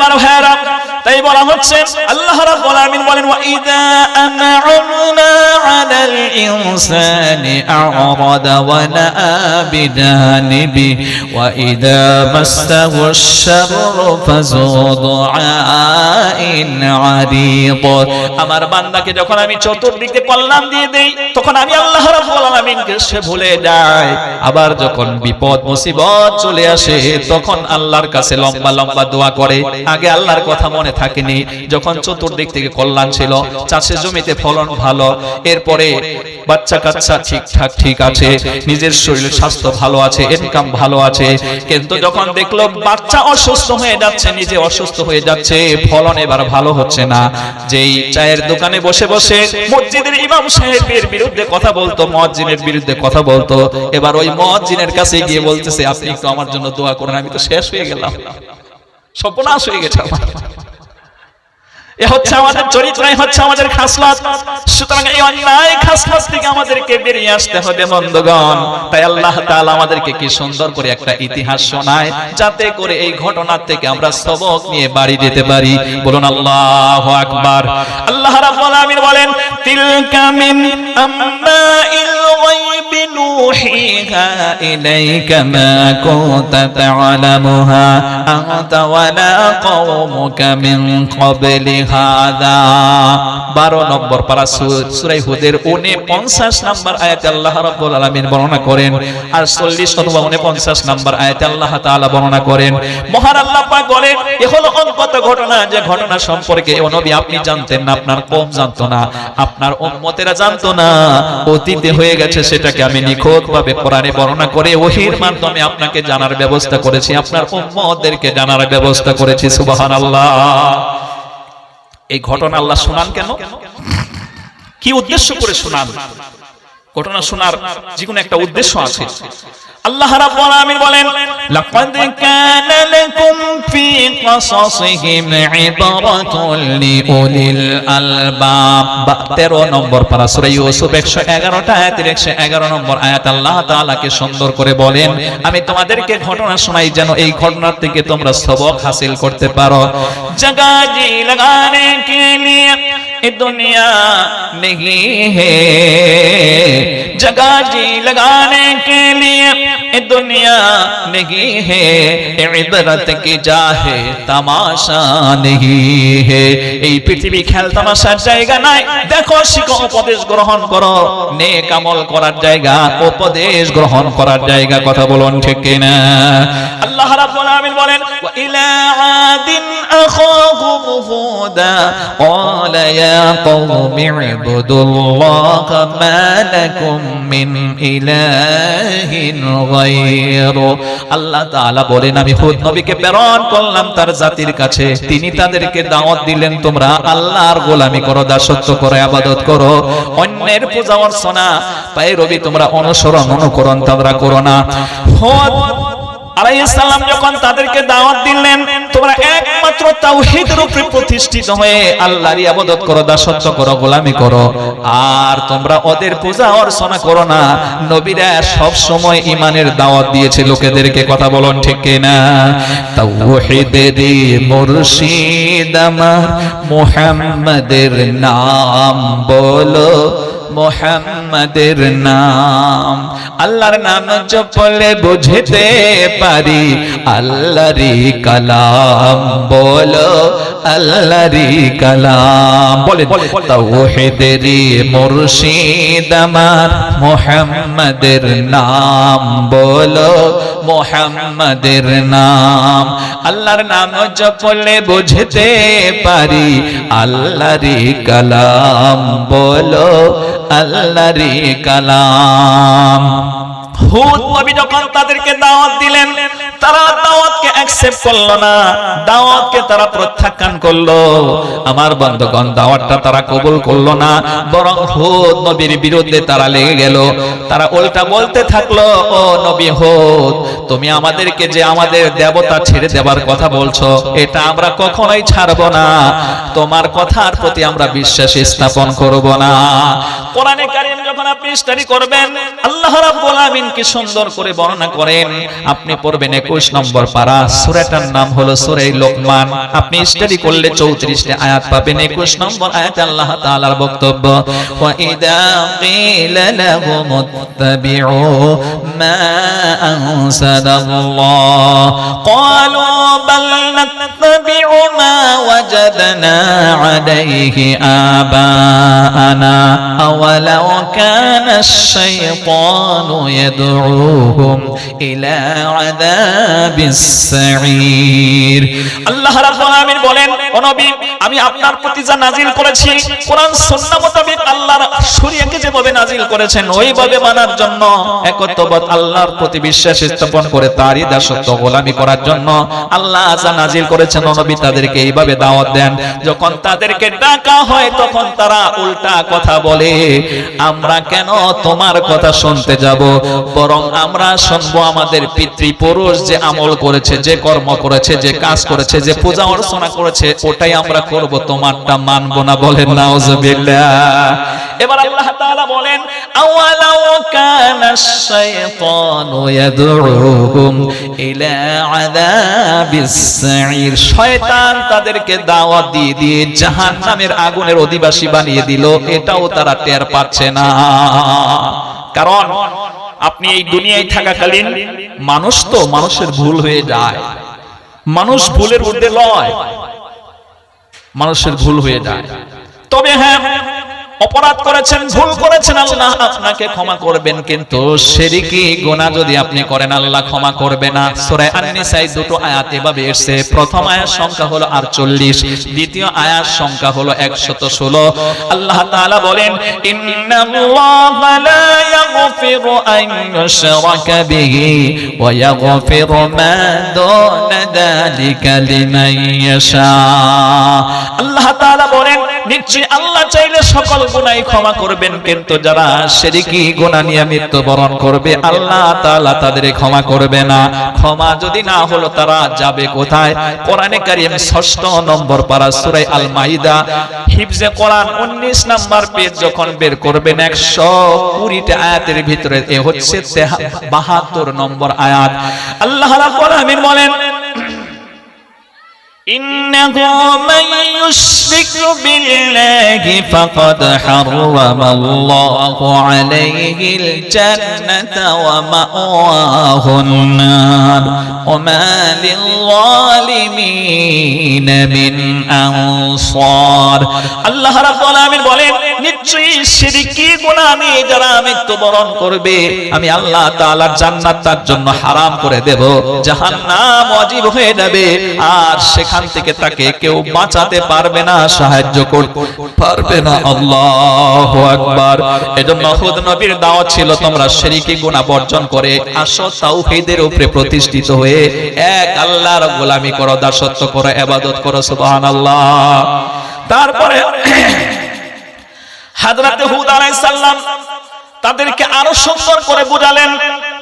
তাই বলা হচ্ছে আল্লাহ রাব্বুল আলামিন বলেন ওয়া ইযা আন'আমনা 'আলাল ইনসানি আ'রাদা ওয়া না'a বিজানিবি ওয়া ইযা মাসসাহু আশ-শাররু ফাযু দুআইন 'আরিদ। আমার বান্দাকে যখন আমি চতুর্দিকে কল্যাণ দিয়ে দেই তখন আমি আল্লাহ রাব্বুল আলামিনকে সে ভুলে যায়। আবার যখন বিপদ মুসিবত চলে আসে তখন আল্লাহর কাছে লম্বা লম্বা দোয়া করে। আগে আল্লাহর কথা মনে থাকেনি, যখন চতুর্দিক থেকে কল্যাণ ছিল, চাষের জমিতে ফলন ভালো, এরপরে বাচ্চা কাচ্চা ঠিকঠাক ঠিক আছে, নিজের শরীরের স্বাস্থ্য ভালো আছে, ইনকাম ভালো আছে, কিন্তু যখন দেখলো বাচ্চা অসুস্থ হয়ে যাচ্ছে, নিজে অসুস্থ হয়ে যাচ্ছে, ফলন এবার ভালো হচ্ছে না, যেই চায়ের দোকানে বসে বসে মসজিদের ইমাম সাহেবের বিরুদ্ধে কথা বলতো, মুয়াজ্জিনের বিরুদ্ধে কথা বলতো, এবার ওই মুয়াজ্জিনের কাছে গিয়ে বলতেছে আপনি একটু আমার জন্য দোয়া করুন, আমি তো শেষ হয়ে গেলাম, সর্বনাশ হয়ে গেছে আমার। এ হচ্ছে আমাদের চরিত্র, এই হচ্ছে আমাদের খাসলত। সুতরাং এই অন্যায় খাসলত থেকে আমাদেরকে বেরিয়ে আসতে হবে বন্ধুগণ। তাই আল্লাহ তাআলা আমাদেরকে কি সুন্দর করে একটা ইতিহাস শোনায়, যাতে করে এই ঘটনা থেকে আমরা সবক নিয়ে বাড়ি যেতে পারি। বলুন আল্লাহু আকবার। আল্লাহ রাব্বুল আলামিন বলেন তিলকা মিন আম্মাইল গায়বি নূহিহা ইলাইকা মা কুনতা তা'লামুহা আনতা ওয়ালা কওমুকা মিন ক্বাবলি হাদা। 12 নম্বর পারা সূরা হুদের 49 নম্বর আয়াতে আল্লাহ রাব্বুল আলামিন বর্ণনা করেন, আর 40 অথবা 49 নম্বর আয়াতে আল্লাহ তাআলা বর্ণনা করেন। মহান আল্লাহ পাক বলেন এ হলো অজ্ঞাত ঘটনা, যে ঘটনা সম্পর্কে ও নবী আপনি জানতেন না, আপনার কওম জানতো না, আপনার উম্মতেরা জানতো না, অতীতে হয়ে গেছে, সেটাকে আমি নিখুঁতভাবে কোরআনে বর্ণনা করে ওহীর মাধ্যমে আপনাকে জানার ব্যবস্থা করেছি, আপনার উম্মতদেরকে জানার ব্যবস্থা করেছি। সুবহানাল্লাহ। এই ঘটনা আল্লাহ শোনান কেন, কি উদ্দেশ্য করে শোনান? ঘটনা শোনার যেকোনো একটা উদ্দেশ্য আছে। আল্লাহ রাব্বুল আলামিন বলেন লাকাদ কানা লাকুম ফি ক্বাসাসিহিম ইবরাতুন লিউলিল আলবাব। 13 নম্বর পারা সূরা ইউসুফ 111টা আয়াতের 111 নম্বর আয়াত আল্লাহ তাআলাকে সুন্দর করে বলেন আমি তোমাদেরকে ঘটনা শোনাই যেন এই ঘটনা থেকে তোমরা সবক হাসিল করতে পারো। জগা জি লাগানে কে লিয়ে এ দুনিয়া नहीं है, जगह जी लगाने के लिए दुनिया नहीं है, इबरत की जाहे तमाशा नहीं है। এই পৃথিবী খেল তামাশার জায়গা নাই, দেখো শিখো, উপদেশ গ্রহণ করো, নেক আমল করার জায়গা, উপদেশ গ্রহণ করার জায়গা। কথা বলুন ঠিক কিনা? আল্লাহ রাব্বুল আলামিন বলেন ওয়া ইলা আদিন আখাহুম হুদা ক্বালা ইয়া কওমি ইবুদুল্লাহা মা লাকুম মিন ইলাহিন গায়রু। আল্লাহ তাআলা বলেন আমি হুদ নবীকে প্রেরণ করলাম তার জাতির কাছে, তিনি তাদেরকে দাওয়াত দিলেন তোমরা আল্লাহর গোলামি করো, দাসত্ব করো, ইবাদত করো, অন্যের পূজা অর্চনা পায়রবি তোমরা অনুসরণ অনুকরণ তোমরা করো না। হুদ আলাইহিস সালাম যখন তাদেরকে দাওয়াত দিলেন তোমরা একমাত্র তাওহীদের উপরে প্রতিষ্ঠিত হয়ে আল্লাহর ইবাদত করো, দাসত্ব করো, গোলামি করো, আর তোমরা ওদের পূজা অর্চনা করো না। নবীরা সব সময় ঈমানের দাওয়াত দিয়েছে লোকেদেরকে। কথা বলুন ঠিক কিনা? তাওহীদের মুর্শিদ আমার মুহাম্মাদের নাম বলো, মুহাম্মাদের নাম। আল্লাহর নাম জপলে বুঝতে পারি আল্লাহরই কালাম বলো, আল্লাহরই কালাম। বলেন তাওহীদেরই মুর্শিদ আমার মুহাম্মাদের নাম বলো, মুহাম্মাদের নাম। আল্লাহর নাম জপলে বুঝতে পারি আল্লাহরই কালাম বলো, আল্লাহরই কালাম। হুদ নবী যখন তাদেরকে দাওয়াত দিলেন তারা দাওয়াতকে অ্যাকসেপ্ট করলো না, দাওয়াতকে তারা প্রত্যাখ্যান করলো। আমার বন্ধুগণ দাওয়াতটা তারা কবুল করলো না, বরং হুদ নবীর বিরুদ্ধে তারা লেগে গেল। তারা উল্টা বলতে থাকলো ও নবী হুদ তুমি আমাদেরকে যে আমাদের দেবতা ছেড়ে দেবার কথা বলছো এটা আমরা কখনোই ছাড়বো না, তোমার কথার প্রতি আমরা বিশ্বাস স্থাপন করব না। কোরআনে কারীম যখন আপনি স্টাডি করবেন আল্লাহ রাব্বুল আলামিন কি সুন্দর করে বর্ণনা করেন, আপনি পড়বেন 21 21 নম্বর পারা, সূরাটার নাম হলো সূরা লোকমান। আপনি স্টাডি করলে 34টি আয়াত পাবেন। 21 নম্বর আয়াতে আল্লাহ তাআলার বক্তব্য, ওয়া ইযা কিলা লাহুমুত্তাবিউ মা আনসালাল্লাহ ক্বালু বাল নাত্তাবিউ মা ওয়াজাদনা আলাইহি আবাআনা আওয়ালাউ কানা আশ-শাইতানু ইয়াদউহুম ইলা আযাবিস সাঈর। আল্লাহ রাব্বুল আলামিন বলেন, ও নবী, আমি আপনার প্রতি যা নাজিল করেছি কোরআন সুন্নাহ মোতাবেক আল্লাহর শরীয়তকে যেভাবে নাজিল করেছেন ওইভাবে মানার জন্য, একত্ববাদ আল্লাহর প্রতি বিশ্বাস স্থাপন করে তারই দাসত্ব গোলামি করার জন্য আল্লাহ যা নাজিল করেছেন ও নবী তাদেরকে এইভাবে দাওয়াত দেন। যখন তাদেরকে ডাকা হয় তখন তারা উল্টা কথা বলে, আমরা কেন তোমার কথা শুনতে যাব, বরং আমরা শুনবো আমাদের পিতৃপুরুষ যে আমল করেছে, যে কর্ম করেছে, যে কাজ করেছে, যে পূজা অর্চনা করেছে ওটাই আমরা করব, তোমারটা মানবো না। বলেন নাউজুবিল্লাহ। এবার আল্লাহ তাআলা বলেন, আওয়ালাউ কানাশ শাইতানু ইয়াদউহুম ইলা আযাবিস সাঈর। শয়তান তাদেরকে দাওয়াত দিয়ে জাহান্নামের আগুনের অধিবাসী বানিয়ে দিল, এটাও তারা টের পাচ্ছে না। কারণ আপনি এই দুনিয়ায় থাকাকালীন মানুষ তো, মানুষের ভুল হয়ে যায়, মানুষ ভুলের ঊর্ধ্বে লয়, মানুষের ভুল হয়ে যায়। তবে হ্যাঁ, অপরাধ করেছেন, ভুল করেছেন, আল্লাহ আপনাকে ক্ষমা করবেন, কিন্তু শিরকি গুনাহ যদি আপনি করেন আল্লাহ ক্ষমা করবে না। সূরা আন-নিসায় দুটো আয়াত এভাবে এসেছে। প্রথম আয়াত সংখ্যা হলো 48, দ্বিতীয় আয়াত সংখ্যা হলো 116। আল্লাহ তাআলা বলেন, ইন্নাল্লাহা লা ইয়াগফিরু আন ইউশরাকা বিহি ওয়া ইয়াগফিরু মা দুনা যালিকা লিমান ইয়াশা। আল্লাহ তাআলা বলেন, নিশ্চয়ই আল্লাহ চাইলে সকল গুনাহ ক্ষমা করবেন, কিন্তু যারা শিরকি গুনাহ নিয়ে মৃত্যুবরণ করবে আল্লাহ তাআলা তাদের ক্ষমা করবে না। ক্ষমা যদি না হলো তারা যাবে কোথায়? কোরআনে কারীম 6 নম্বর পারা সূরা আল মাইদা হিফজে কোরআন 19 নম্বর পেজ যখন বের করবেন 120টা আয়াতের ভিতরে এ হচ্ছে 72 নম্বর আয়াত। আল্লাহ রাব্বুল আলামিন বলেন, إنه من يشرك بالله فقد حرم الله عليه الجنة ومأواه النار وما للظالمين من أنصار। الله رب العالمين বলেন, নিশ্চয়ই শিরকি গুনাহ নিয়ে যারা মৃত্যুবরণ করবে আমি আল্লাহ তাআলার জান্নাত তার জন্য হারাম করে দেব, জাহান্নাম ওয়াজিব হয়ে যাবে, আর সেখান থেকে তাকে কেউ বাঁচাতে পারবে না, সাহায্য করতে পারবে না। আল্লাহু আকবার। এজন্য হুদ নবীর দাওয়াত ছিল তোমরা শিরকি গুনাহ বর্জন করে আসো তাওহীদের উপরে প্রতিষ্ঠিত হয়ে এক আল্লাহর গোলামি করো, দাসত্ব করো, ইবাদত করো। সুবহানাল্লাহ। তারপরে হযরত হুদ আলাইহিস সালাম তাদেরকে আরো সুন্দর করে বুঝালেন,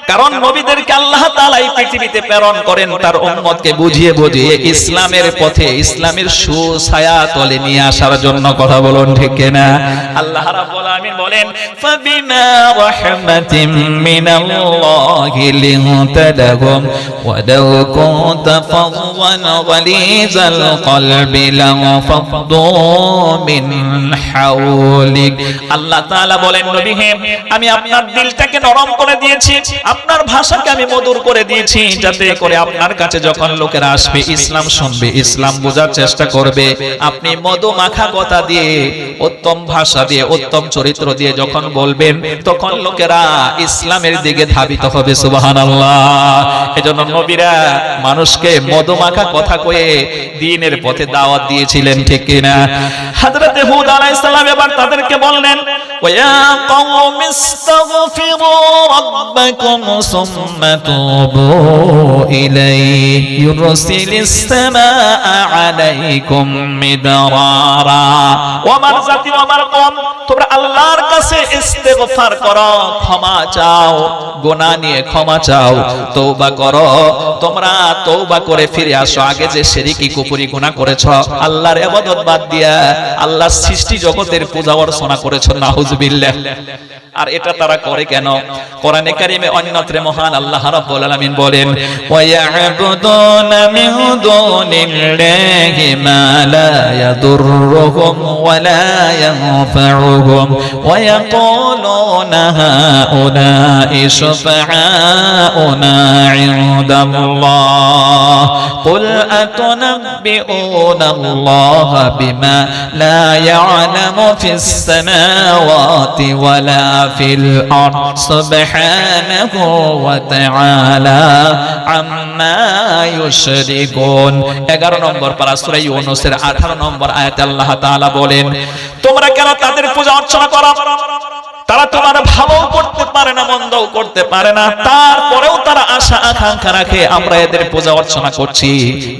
কারণ নবীদেরকে আল্লাহ তাআলা এই পৃথিবীতে প্রেরণ করেন তার উম্মতকে বুঝিয়ে বুঝিয়ে ইসলামের পথে, ইসলামের সুছায়া তলে নিয়ে আসার জন্য। কথা বলুন ঠিক কিনা? আল্লাহ রাব্বুল আলামিন বলেন, ফাবিমা রাহমাতিম মিনাল্লাহি লিনতা লাহুম ওয়া লাউ কুনতা ফাযওয়ান গালিজাল কলবি লাফাদু মিন হাওলিক। আল্লাহ তাআলা বলেন, নবী হে, আমি আপনার দিলটাকে নরম করে দিয়েছি, আপনার ভাষাকে আমি মধুর করে দিয়েছি, যাতে করে আপনার কাছে যখন লোকেরা আসবে ইসলাম শুনবে, ইসলাম বোঝার চেষ্টা করবে, আপনি মধু মাখা কথা দিয়ে, উত্তম ভাষা দিয়ে, উত্তম চরিত্র দিয়ে যখন বলবেন তখন লোকেরা ইসলামের দিকে ধাবিত হবে। সুবহানাল্লাহ। এজন্য নবীরা মানুষকে মধু মাখা কথা কয়ে দ্বীনের পথে দাওয়াত দিয়েছিলেন, ঠিক কিনা? হযরত হুদ আলাইহিস সালাম এবার তাদেরকে বললেন, ওয়া কওমি ইস্তাগফিরু রাব্বাকুম সুম্মা তুবু ইলাইহি ইউরসিলিস সামাআ আলাইকুম মিদরারা। ওয়ামার জাতি ওয়ামার কওম, তোমরা আল্লাহর কাছে ইস্তেগফার করো, ক্ষমা চাও, গুনাহ নিয়ে ক্ষমা চাও, তওবা করো, তোমরা তওবা করে ফিরে আসো। আগে যে শিরকি কুফরি গুনাহ করেছো, আল্লাহর ইবাদত বাদ দিয়া আল্লাহর সৃষ্টি জগতের পূজা অর্চনা করেছো, নাউজুবিল্লাহ। আর এটা তারা করে কেন? কোরআনে কারিমে অন্য অন্যত্রে মহান আল্লাহ রাব্বুল আলামিন বলেন ওয়ায়াবুদুনা মিন দুনিল্লাহি মা লা ইয়াদুররুহুম ওয়া লা ইয়ানফাউহুম ওয়া ইয়াকুলুনা হাউলাই শুফাআউনা ইনদাল্লাহ কুল আতুনাব্বিউনা আল্লাহা বিমা লা ইয়ালামু ফিস সামাওয়াতি ওয়া লা ফিল আরদ সুবহানাহু ওয়া তাআলা আম্মা ইউশরিকুন। 11 নম্বর পারা সূরা ইউনূসের 18 নম্বর আয়াতে আল্লাহ তাআলা বলেন তোমরা কেন তাদের পূজা অর্চনা করো? তারা তোমার ভালো করতে পারে না, মন্দও করতে পারে না, তারপরেও তারা আশা আকাঙ্ক্ষা রাখে আমরা এদের পূজা অর্চনা করছি।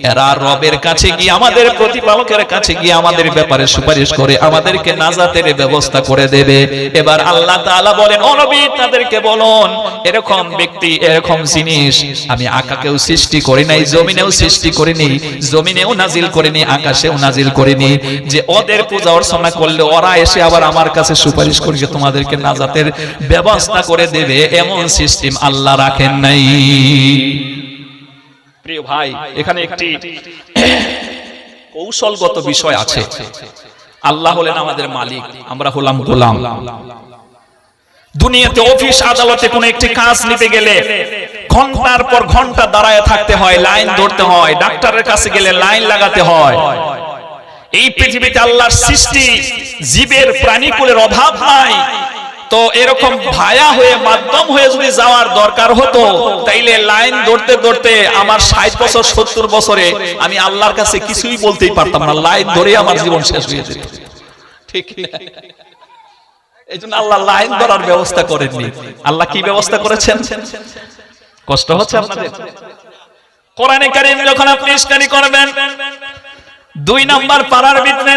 এরা রবের কাছে গিয়ে, আমাদের প্রতিপালকের কাছে গিয়ে আমাদের ব্যাপারে সুপারিশ করে আমাদেরকে নাজাতের ব্যবস্থা করে দেবে। এবার আল্লাহ তাআলা বলেন ও নবী তাদেরকে বলুন এরকম ব্যক্তি, এরকম জিনিস আমি আকাশেও সৃষ্টি করি নাই, জমিনেও সৃষ্টি করিনি, জমিনেও নাজিল করিনি, আকাশেও নাজিল করিনি, যে ওদের পূজা অর্চনা করলে ওরা এসে আবার আমার কাছে সুপারিশ করে তোমাদেরকে নাজাতের ব্যবস্থা করে দেবে, এমন সিস্টেম আল্লাহ রাখেন নাই। প্রিয় ভাই, এখানে একটি কৌশলগত বিষয় আছে। আল্লাহ হলেন আমাদের মালিক, আমরা হলাম গোলাম। দুনিয়াতে অফিস আদালতে কোনো একটি কাজ নিতে গেলে ঘন্টার পর ঘন্টা দাঁড়ায় থাকতে হয়, লাইন ধরতে হয়, ডাক্তারের কাছে গেলে লাইন লাগাতে হয়। এই পৃথিবীতে আল্লাহর সৃষ্টি জীবের প্রাণীকুলের অভাব নাই। তো এরকম ভায়া হয়ে মাধ্যম হয়ে যদি যাওয়ার দরকার হতো তাইলে লাইন ধরতে ধরতে আমার 60 বছর 70 বছরে আমি আল্লাহর কাছে কিছুই বলতেই পারতাম না, লাইন ধরে আমার জীবন শেষ হয়ে যেত। ঠিক না? এইজন্য আল্লাহ লাইন ধরার ব্যবস্থা করেননি। আল্লাহ কি ব্যবস্থা করেছেন? কষ্ট হচ্ছে আপনাদের? কোরআনে কারীম যখন আপনি স্টাডি করবেন 2 নম্বর পারার ভিতরে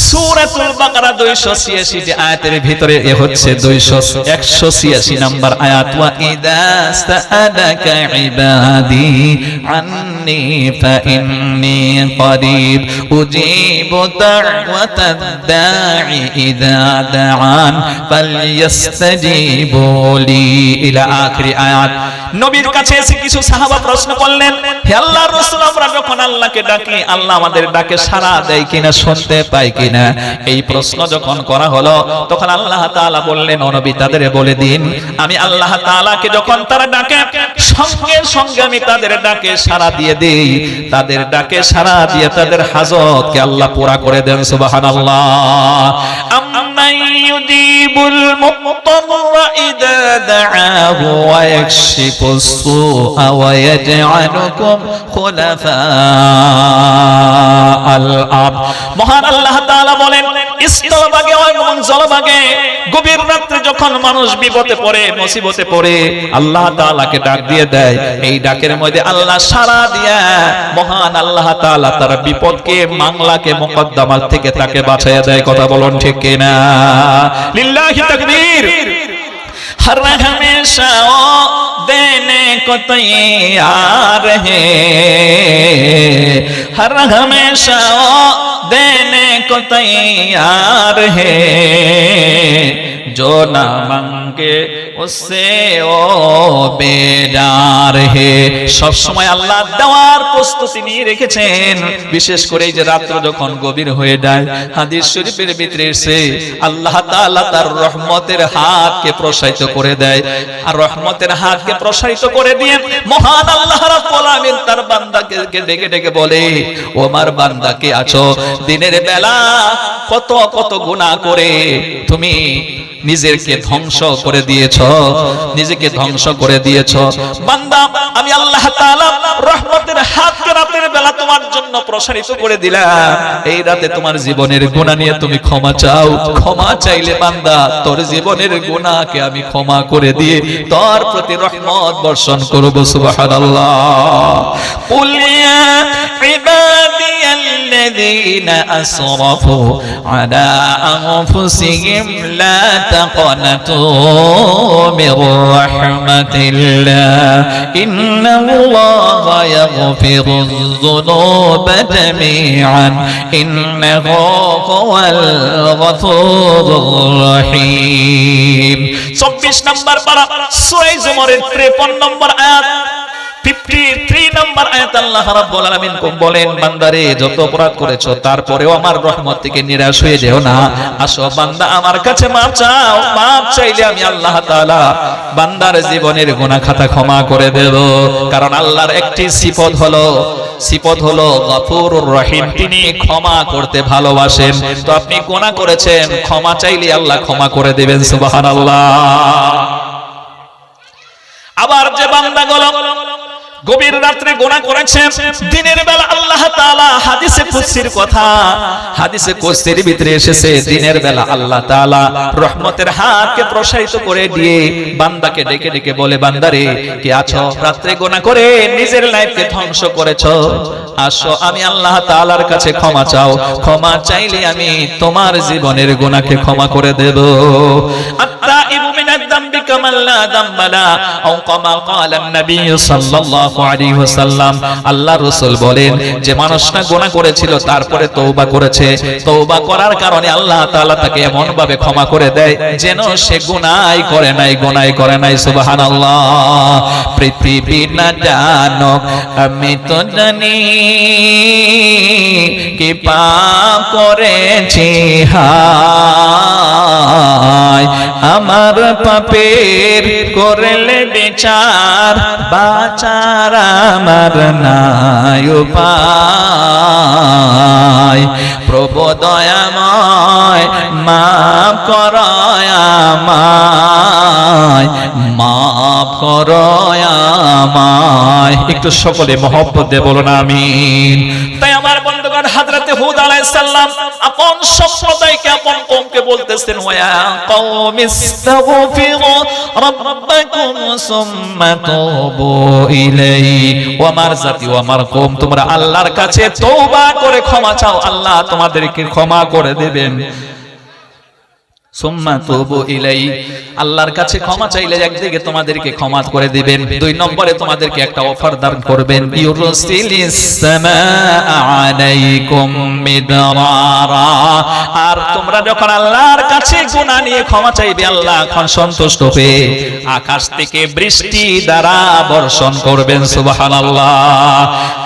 সূরাতুল বাকারা 286 আয়াতের ভিতরে এ হচ্ছে 186 নম্বর আয়াত ওয়া ইযা সাআলাকা ইবাদি আন্নী ফাইন্নী করিব উজিবু দাওয়াতাদ দাঈ ইযা দাআন ফালইস্তাজিবু লি ইলা আখির আয়াত। নবীর কাছে এসে কিছু সাহাবা প্রশ্ন করলেন, হে আল্লাহর রাসূল আমরা যখন আল্লাহকে ডাকি আল্লাহ আমাদের ডাকে সাড়া দেয় কিনা, শুনতে পাই কিনা? এই প্রশ্ন যখন করা হলো তখন আল্লাহ তাআলা বললেন ও নবী তাদের বলে দিন আমি আল্লাহ তাআলাকে যখন তারা ডাকে সঙ্গে সঙ্গে আমি তাদের ডাকে সাড়া দিয়ে দেই, তাদের ডাকে সাড়া দিয়ে তাদের হাজতকে আল্লাহ পুরা করে দেন। সুবহানাল্লাহ। আম্মান ইউজিবুল মুত্তাররা ইযা দাআহু ওয়া ইয়াকশিফুস সুআ ওয়া ইয়াজআলুকুম খুলাফা আল আরদ। মহান আল্লাহ তাআলা বলেন স্থলভাগে এবং জলভাগে গভীর রাতে যখন মানুষ বিপদে পড়ে, মুসিবতে পড়ে আল্লাহ তাআলাকে ডাক দিয়ে দেয়, এই ডাকের মধ্যে আল্লাহ সাড়া দিয়া মহান আল্লাহ তাআলা তার বিপদকে মামলাকে মুকদ্দমাত থেকে তাকে বাঁচাইয়া দেয়। কথা বলুন ঠিক কিনা? লিল্লাহি তাকবীর। हर हमेशा देने को तैयार है, हर हमेशा देने को तैयार है, जो ना मांगे उससे ओ बेदार है। সব সময় আল্লাহ দেওয়ার প্রস্তুতি নিয়ে রেখেছেন। বিশেষ করে এই যে রাত্র যখন গভীর হয়ে যায় হাদিস শরীফের ভিতরে এসে আল্লাহ তাআলা তার রহমতের হাতকে প্রসারিত করে দেয়, আর রহমতের হাতকে প্রসারিত করে দিয়ে মহান আল্লাহ রাব্বুল আলামিন তার বান্দাকে ডেকে ডেকে বলে ও আমার বান্দা কে আছো, দিনের বেলা কত কত গুনাহ করে তুমি নিজেকে ধ্বংস করে দিয়েছো, নিজেকে ধ্বংস করে দিয়েছো। বান্দা আমি আল্লাহ তাআলা রহমতের হাতকে রাতের বেলা তোমার জন্য প্রসারিত করে দিলাম, এই রাতে তোমার জীবনের গুনাহ নিয়ে তুমি ক্ষমা চাও। ক্ষমা চাইলে বান্দা তোর জীবনের গুনাহকে আমি ক্ষমা করে দিয়ে তোর প্রতি রহমত বর্ষণ করব। সুবহানাল্লাহ। কুল ইয়া ইবাদিয়াল্লাযীনা আসরাফু আলা আনফুসিহিম লা তাকনাতু মির রাহমাতিল্লাহ ইন্নাল্লাহা ইয়াগফিরুয যুনুবা জামিআন ইন্নাহু হুয়াল গফুরুর রহিম। 24 নম্বর পারা সূরা জুমারের 53 নম্বর আয়াত 53 নম্বর আয়াত আল্লাহ রাব্বুল আলামিন বলেন, বান্দারে যত অপরাধ করেছো তারপরেও আমার রহমত থেকে নিরাশ হয়ে যেও না। আসো বান্দা আমার কাছে মাপ চাও, মাপ চাইলে আমি আল্লাহ তাআলা বান্দার জীবনের গুনাহ খাতা ক্ষমা করে দেব। কারণ আল্লাহর একটি সিফত হলো গফুরুর রহিম, তিনি ক্ষমা করতে ভালোবাসেন। তো আপনি গুনাহ করেছেন, ক্ষমা চাইলে আল্লাহ ক্ষমা করে দিবেন। সুবহানাল্লাহ। আবার যে বান্দাগুলো গভীর রাত্রে গুনাহ করেছেন, দিনের বেলা আল্লাহ তাআলা হাদিসে কুদসির কথা, হাদিসে কুদসির ভিতরে এসেছে, দিনের বেলা আল্লাহ তাআলা রহমতের হাতকে প্রসারিত করে দিয়ে বান্দাকে ডেকে ডেকে বলে, বান্দারে কি আছো, রাত্রে গুনাহ করে নিজের লাইফকে ধ্বংস করেছো, আসো আমি আল্লাহ তাআলার কাছে ক্ষমা চাও, ক্ষমা চাইলে আমি তোমার জীবনের গুনাহকে ক্ষমা করে দেব। আত্তাইবু মিনাদ যামবি কামাল লা যামবা লা আও কামা ক্বালা নবী সাল্লাল্লাহু আলাইহি ওয়াসাল্লাম। আল্লাহ রাসূল বলেন যে মানুষটা গুনাহ করেছিল তারপরে তওবা করেছে, তওবা করার কারণে আল্লাহ তাআলা তাকে এমন ভাবে ক্ষমা করে দেয় যেন সে গুনাহই করে নাই। সুবহানাল্লাহ। পৃথিবী না জানুক আমি তো জানি কি পাপ করেছি, হায় আমার পাপের করলে বিচার, বাঁচার আমার নাই উপায়। প্রভু দয়াময় মাফ করয় আমায়, মাফ করয় আমায়। একটু সকলে মহব্বত দিয়ে বলুন আমিন। তাই আমার বন্ধুগণ, হযরত হুদ আলাইহিস সালাম আপন সম্প্রদায়কে, আপন কওমকে বলতেছেন, ওয়া কওমিস্তাগফিরু রাব্বাকুম সুম্মা তুবু ইলাইহি। ও আমার জাতি, ও আমার কওম, তোমরা আল্লাহর কাছে তওবা করে ক্ষমা চাও, আল্লাহ তোমাদেরকে ক্ষমা করে দিবেন। সুম্মা তুবু ইলাইহি, আল্লাহর কাছে ক্ষমা চাইলে একদিকে তোমাদেরকে ক্ষমা করে দিবেন, দুই নম্বরে তোমাদেরকে একটা অফার দান করবেন, ইউরসিলিস সামাআ আলাইকুম মিদরারা। আর তোমরা যখন আল্লাহর কাছে গুনাহ নিয়ে ক্ষমা চাইবে, আল্লাহ এখন সন্তুষ্ট হয়ে আকাশ থেকে বৃষ্টি দ্বারা বর্ষণ করবেন। সুবহানাল্লাহ।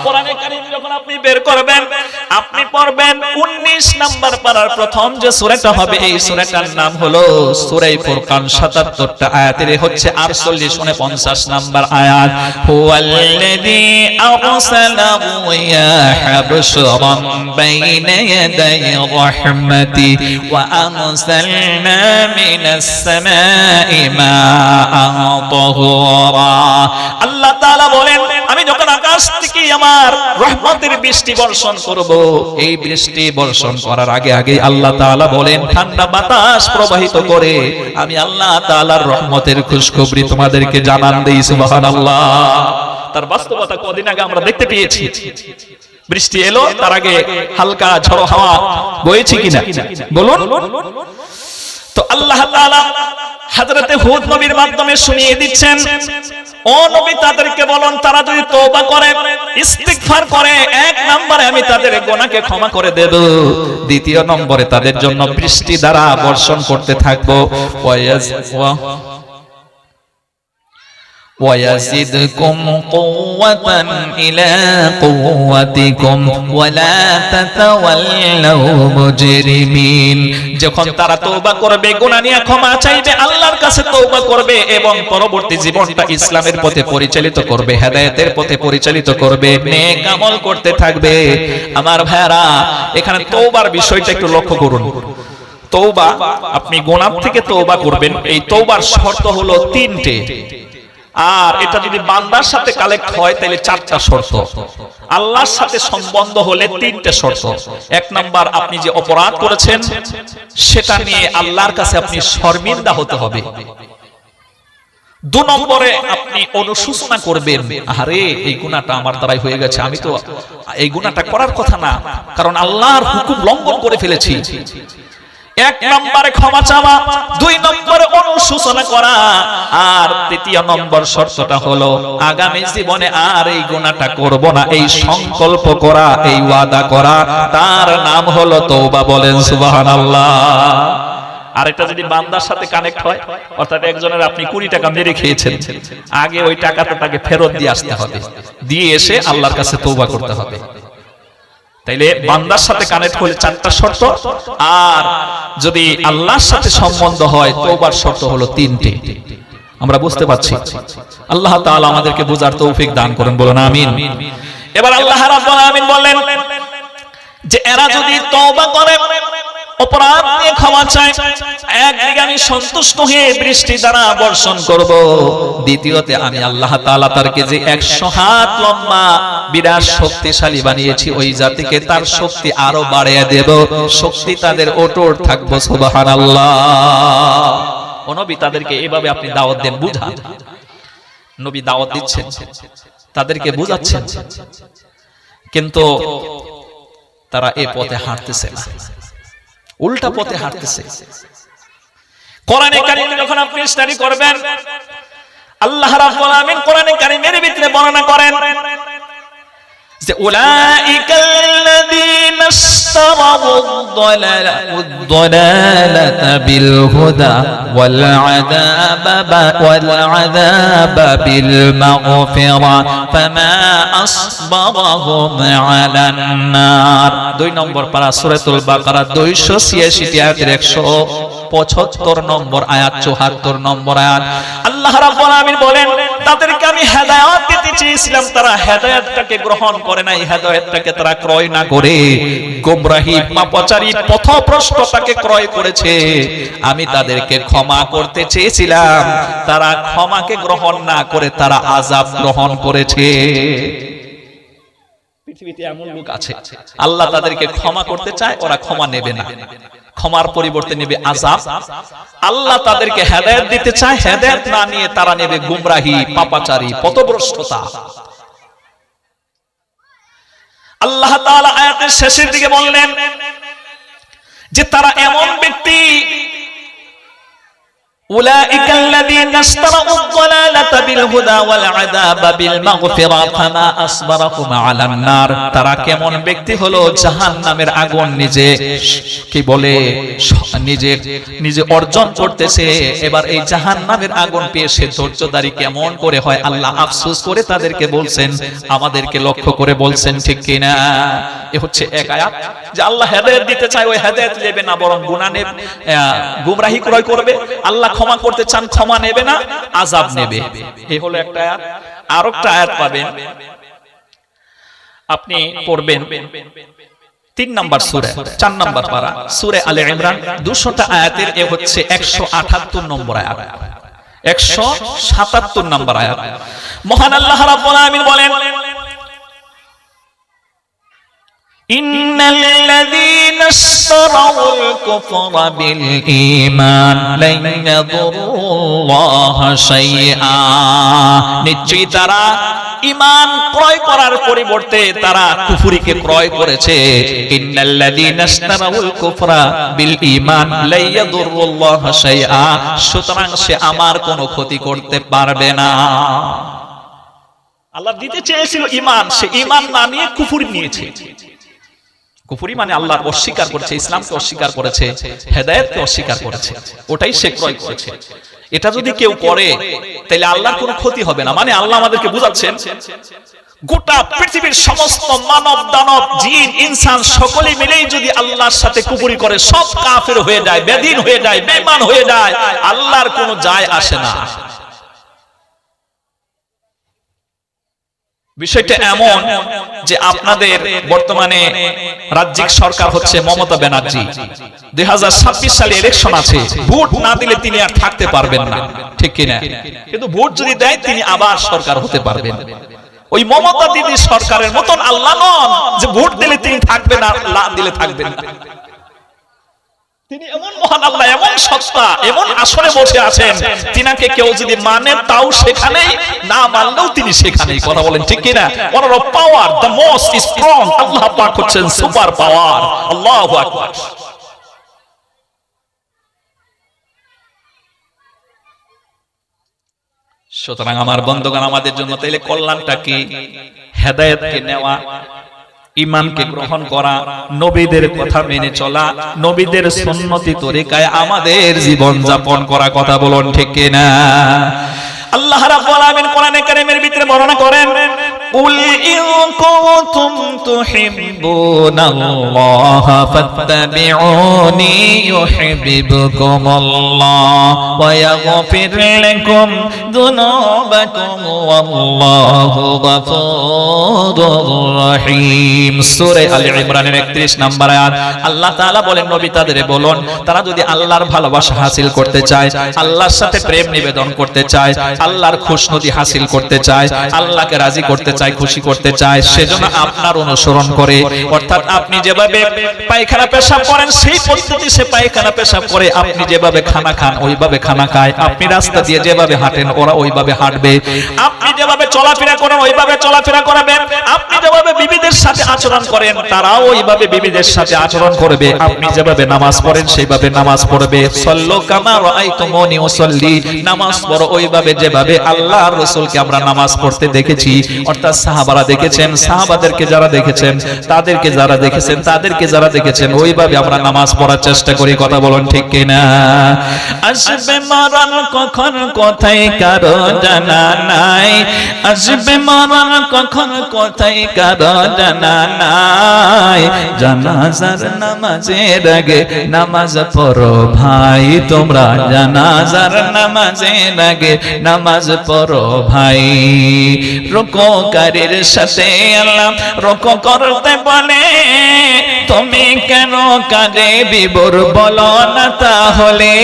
কোরআনে কারীম যখন আপনি বের করবেন, আপনি পড়বেন 19 নাম্বার পারার প্রথম যে সূরাটা হবে, এই সূরাটার নাম হলো সূরা ফুরকান। 77টা আয়াতের হচ্ছে 48 49 নাম্বার আয়াত। হুয়াল্লাযী আরসালা রিয়াহা বুশরান বাইনা ইয়াদাই রাহমাতি ওয়া আরসালনা মিনাস সামাই মাআন তাহুরা। আল্লাহ তাআলা বলেন, আমি যখন আকাশ থেকে আমার রহমতের বৃষ্টি বর্ষণ করব, এই বৃষ্টি বর্ষণ করার আগে আগে আল্লাহ তাআলা বলেন, ঠান্ডা বাতাস প্রবাহিত করে আমি আল্লাহ তাআলার রহমতের খুশখবরি তোমাদেরকে জানান দেই। সুবহানাল্লাহ। তার বাস্তবতা কদিন আগে আমরা দেখতে পেয়েছি। বৃষ্টি এলো, তার আগে হালকা ঝড়ো হাওয়া বইছে কিনা বলুন। তো আল্লাহ তাআলা হযরত হুদ নবীর মাধ্যমে শুনিয়ে দিচ্ছেন, ও নবী তাদেরকে বলুন, তারা যদি তওবা করে, ইস্তিগফার করে, এক নম্বরে আমি তাদের গুনাহকে ক্ষমা করে দেব, দ্বিতীয় নম্বরে তাদের জন্য বৃষ্টি দ্বারা বর্ষণ করতে থাকবো। وَيَزِدْكُمْ قُوَّةً إِلَى قُوَّتِكُمْ وَلَا تَتَوَلَّوْا مُجْرِمِينَ। যখন তারা তওবা করবে, গুনাহ নিয়ে ক্ষমা চাইবে, আল্লাহর কাছে তওবা করবে এবং পরবর্তী জীবনটা ইসলামের পথে পরিচালিত করবে, হেদায়েতের পথে পরিচালিত করবে, নেক আমল করতে থাকবে। আমার ভাইরা, এখানে তওবার বিষয়টা একটু লক্ষ্য করুন। তওবা, আপনি গুনাহ থেকে তওবা করবেন, এই তওবার শর্ত হলো 3টে। আর এটা যদি বান্দার সাথে কালেক্ট হয় তাহলে 4টা শর্ত, আল্লাহর সাথে সম্বন্ধ হলে 3টে শর্ত। এক নাম্বার, আপনি যে অপরাধ করেছেন সেটা নিয়ে আল্লাহর কাছে আপনি শর্মিন্দা হতে হবে। 2 নম্বরে আপনি অনুশোচনা করবেন, আরে এই গুনাহটা আমার দ্বারাই হয়ে গেছে, আমি তো এই গুনাহটা করার কথা না, কারণ আল্লাহর হুকুম লঙ্ঘন করে ফেলেছি। 1 নম্বরে ক্ষমা চাওয়া, 2 নম্বরে অনুশোচনা করা, আর 3 নম্বর শর্তটা হলো আগামী জীবনে আর এই গুনাহটা করব না, এই সংকল্প করা, এই ওয়াদা করা, তার নাম হলো তওবা। বলেন সুবহানাল্লাহ। আর এটা যদি বান্দার সাথে কানেক্ট হয়, অর্থাৎ একজনের আপনি 20 টাকা মেরে খেয়েছেন, আগে ওই টাকাটা তাকে ফেরত দিয়ে আসতে হবে, দিয়ে এসে আল্লাহর কাছে তওবা করতে হবে। তাইলে বান্দার সাথে কানেক্ট হলে 4টা শর্ত, আর যদি আল্লাহর সাথে সম্বন্ধ হয় তওবার শর্ত হলো 3টে। আমরা বুঝতে পারছি? আল্লাহ তাআলা আমাদেরকে বোঝার তৌফিক দান করেন, বলুন আমিন। এবার আল্লাহ রাব্বুল আলামিন বলেন যে এরা যদি তওবা করে, অপরাধ নিয়ে ক্ষমা চায়, একদিকে আমি সন্তুষ্ট হয়ে বৃষ্টি দ্বারা বর্ষণ করব, দ্বিতীয়তে আমি আল্লাহ তাআলা তারকে যে 100 হাত লম্বা বিরাট শক্তিশালী বানিয়েছি, ওই জাতিকে তার শক্তি আরো বাড়িয়ে দেব, শক্তি তাদের অটুট থাকবো। সুবহানাল্লাহ। ও নবী, তাদেরকে এভাবে আপনি দাওয়াত দেন, বুঝান। নবী দাওয়াত দিচ্ছেন, তাদেরকে বুঝাচ্ছেন, কিন্তু তারা এই পথে হাঁটতেছে না, উল্টা পথে হাঁটতেছে। কোরআনে কারীম যখন আপনি স্টাডি করবেন, আল্লাহ রাব্বুল আলামিন কোরআনে কারীমের ভিতরে বর্ণনা করেন যে উলাইকাল্লাযীনা ইশতারাউদ-দালালাতা বিল হুদা ওয়াল আযাবা বিল মাগফিরা ফামা আসবারাহুম আলান নার। 2 নম্বর পারা সূরাতুল বাকারা 286 আয়াতের 175 নম্বর আয়াত, 74 নম্বর আয়াত। আল্লাহ রাব্বুল আলামিন বলেন তাদেরকে আমি হেদায়েত দিতে চেয়েছিলাম, তারা হেদায়েতটাকে গ্রহণ করে নাই, হেদায়েতটাকে তারা ক্রয় না করে গোমরাহি পাপাচারী পথভ্রষ্টতাকে ক্রয় করেছে। আমি তাদেরকে ক্ষমা করতে চেয়েছিলাম, তারা ক্ষমাকে গ্রহণ না করে তারা আযাব গ্রহণ করেছে। পৃথিবীতে এমন লোক আছে, আল্লাহ তাদেরকে ক্ষমা করতে চায়, ওরা ক্ষমা নেবে না, ক্ষমার পরিবর্তে নেবে আযাব। আল্লাহ তাদেরকে হেদায়েত দিতে চায়, হেদায়েত না নিয়ে তারা নেবে গুমরাহি, পাপাচারী, পথভ্রষ্টতা। আল্লাহ তাআলা আয়াতের শেষের দিকে বললেন যে তারা এমন ব্যক্তি, উলাইকাল্লাযীনা ইশতারাউদ-দালালাতা বিল হুদা ওয়াল আযাবা বিল মাগফিরা ফামা আসবারাহুম আলান নার। তারা কেমন ব্যক্তি হলো, জাহান্নামের আগুন নিজে কি বলে নিজে অর্জন করতেছে, এবার এই জাহান্নামের আগুন পেয়ে সে ধৈর্যধারী কেমন করে হয়। আল্লাহ আফসোস করে তাদেরকে বলছেন, আমাদেরকে লক্ষ্য করে বলছেন, ঠিক কিনা? এ হচ্ছে এক আয়াত যে আল্লাহ হেদায়েত দিতে চায়, ওই হেদায়েত নেবে না, বরং গুমরাহি ক্রয় করবে। আল্লাহ ক্ষমা করতে চান, ক্ষমা নেবে না, আযাব নেবে। এই হলো একটা আয়াত। আর একটা আয়াত পাবেন, আপনি পড়বেন 3 নম্বর সূরা 4 নম্বর পারা সূরা আলে ইমরান 200টা আয়াতের এ হচ্ছে 178 নম্বর আয়াত, 177 নম্বর আয়াত। মহান আল্লাহ রাব্বুল আলামিন বলেন ইন্নাল্লাযীনা ইশতারাউল কুফরা বিল ঈমান লান ইয়াদুরুল্লাহা শাইআ। নিশ্চয়ই তারা ঈমান ক্রয় করার পরিবর্তে তারা কুফরিকে ক্রয় করেছে। ইন্নাল্লাযীনা ইশতারাউল কুফরা বিল ঈমান লান ইয়াদুরুল্লাহা শাইআ। সুতরাং সে আমার কোনো ক্ষতি করতে পারবে না। আল্লাহ দিতে চেয়েছিল ঈমান, সে ঈমান না নিয়ে কুফরি নিয়েছে। কুফরি মানে আল্লাহর অস্বীকার করেছে, ইসলামকে অস্বীকার করেছে, হেদায়েতকে অস্বীকার করেছে, ওটাই সে ক্রয় করেছে। এটা যদি কেউ করে তাহলে আল্লাহর কোনো ক্ষতি হবে না। মানে আল্লাহ আমাদেরকে বুঝাচ্ছেন, গোটা পৃথিবীর সমস্ত মানব দানব জিন ইনসান সকলেই মিলেই যদি আল্লাহর সাথে কুফরি করে, সব কাফের হয়ে যায়, বেদীন হয়ে যায়, বেঈমান হয়ে যায়, আল্লাহর কোনো যায় আসে না। বিষয়টা এমন যে আপনাদের বর্তমানে রাজ্যিক সরকার হচ্ছে মমতা ব্যানার্জি। 2026 সালে ইলেকশন আছে, ভোট না দিলে তিনি আর থাকতে পারবেন না, ঠিক কিনা? কিন্তু ভোট যদি দেয় তিনি আবার সরকার হতে পারবেন। ওই মমতা দিদি সরকারের মতন আল্লাহ নন যে ভোট দিলে তিনি থাকবেন আর না দিলে থাকবেন না। তিনি এমন মহান আল্লাহ, এমন সত্তা, এমন আসনে বসে আছেন, তিনাকে কেউ যদি মানে তাও সেখানেই, না মানলেও তিনি সেখানেই। কথা বলেন ঠিক কিনা? ওনার পাওয়ার দ্য মোস্ট স্ট্রং, আল্লাহ পাক হচ্ছেন সুপার পাওয়ার। আল্লাহু আকবার। সুতরাং আমার বন্ধুগণ, আমাদের জন্য তাইলে কল্যাণটা কি? হেদায়েতকে নেওয়া, ঈমানকে গ্রহণ করা, নবীদের কথা মেনে চলা, নবীদের সুন্নতি তরিকায় আমাদের জীবন যাপন করা। কথা বলুন ঠিক কিনা? আল্লাহ রাব্বুল আলামিন কোরআনে কারীমের ভিতরে বর্ণনা করেন, কুল ইন কুনতুম তুহিব্বুনাল্লাহা ফাত্তাবিউনি ইউহিব্বুকুমুল্লাহ ওয়া ইয়াগফির লাকুম যুনুবাকুম ওয়াল্লাহু গফুরুর রহিম। সূরা আলে ইমরানের 31 নম্বর আয়াত। আল্লাহ তাআলা বলেন, নবী তাদের বলুন, তারা যদি আল্লাহর ভালোবাসা হাসিল করতে চায়, আল্লাহর সাথে প্রেম নিবেদন করতে চায়, আল্লাহর খুশনুদি হাসিল করতে চায়, আল্লাহকে রাজি করতে চায়, খুশি করতে চায়, সেজন্য আপনার অনুসরণ করে, অর্থাৎ আপনি যেভাবে পায়খানা পেশাব করেন সেই পদ্ধতি সে পায়খানা পেশাব করে, আপনি যেভাবে খানা খান ওইভাবে খানা খায়, আপনি রাস্তা দিয়ে যেভাবে হাঁটেন ওরা ওইভাবে হাঁটবে, আপনি যেভাবে চলাফেরা করেন ওইভাবে চলাফেরা করবেন, আপনি যেভাবে বিবিদের সাথে আচরণ করেন তারাও ওইভাবে বিবিদের সাথে আচরণ করবে, আপনি যেভাবে নামাজ পড়েন সেইভাবে নামাজ পড়বে। সাল্লু কামা রাআইতুমুনি উসাল্লি, নামাজ পড়ো ওইভাবে যেভাবে আল্লাহর রাসূলকে আমরা নামাজ পড়তে দেখেছি, অর্থাৎ সাহাবারা দেখেছেন, সাহাবাদেরকে যারা দেখেছেন, তাদেরকে যারা দেখেছেন, তাদেরকে যারা দেখেছেন, ওইভাবে আমরা নামাজ পড়ার চেষ্টা করি। কথা বলুন ঠিক কিনা? আসবে মরণ কখন কোথায় কারো জানা নাই, আসবে মরণ কখন কোথায় কারো জানা নাই, জানাজার নামাজের আগে নামাজ পড়ো ভাই তোমরা, জানাজার নামাজের আগে নামাজ পড়ো ভাই। রুকুকারীর সাথে আল্লাহ রুকু করতে বলে, তুমি কেন কাজে বিবর বলো না তাহলে?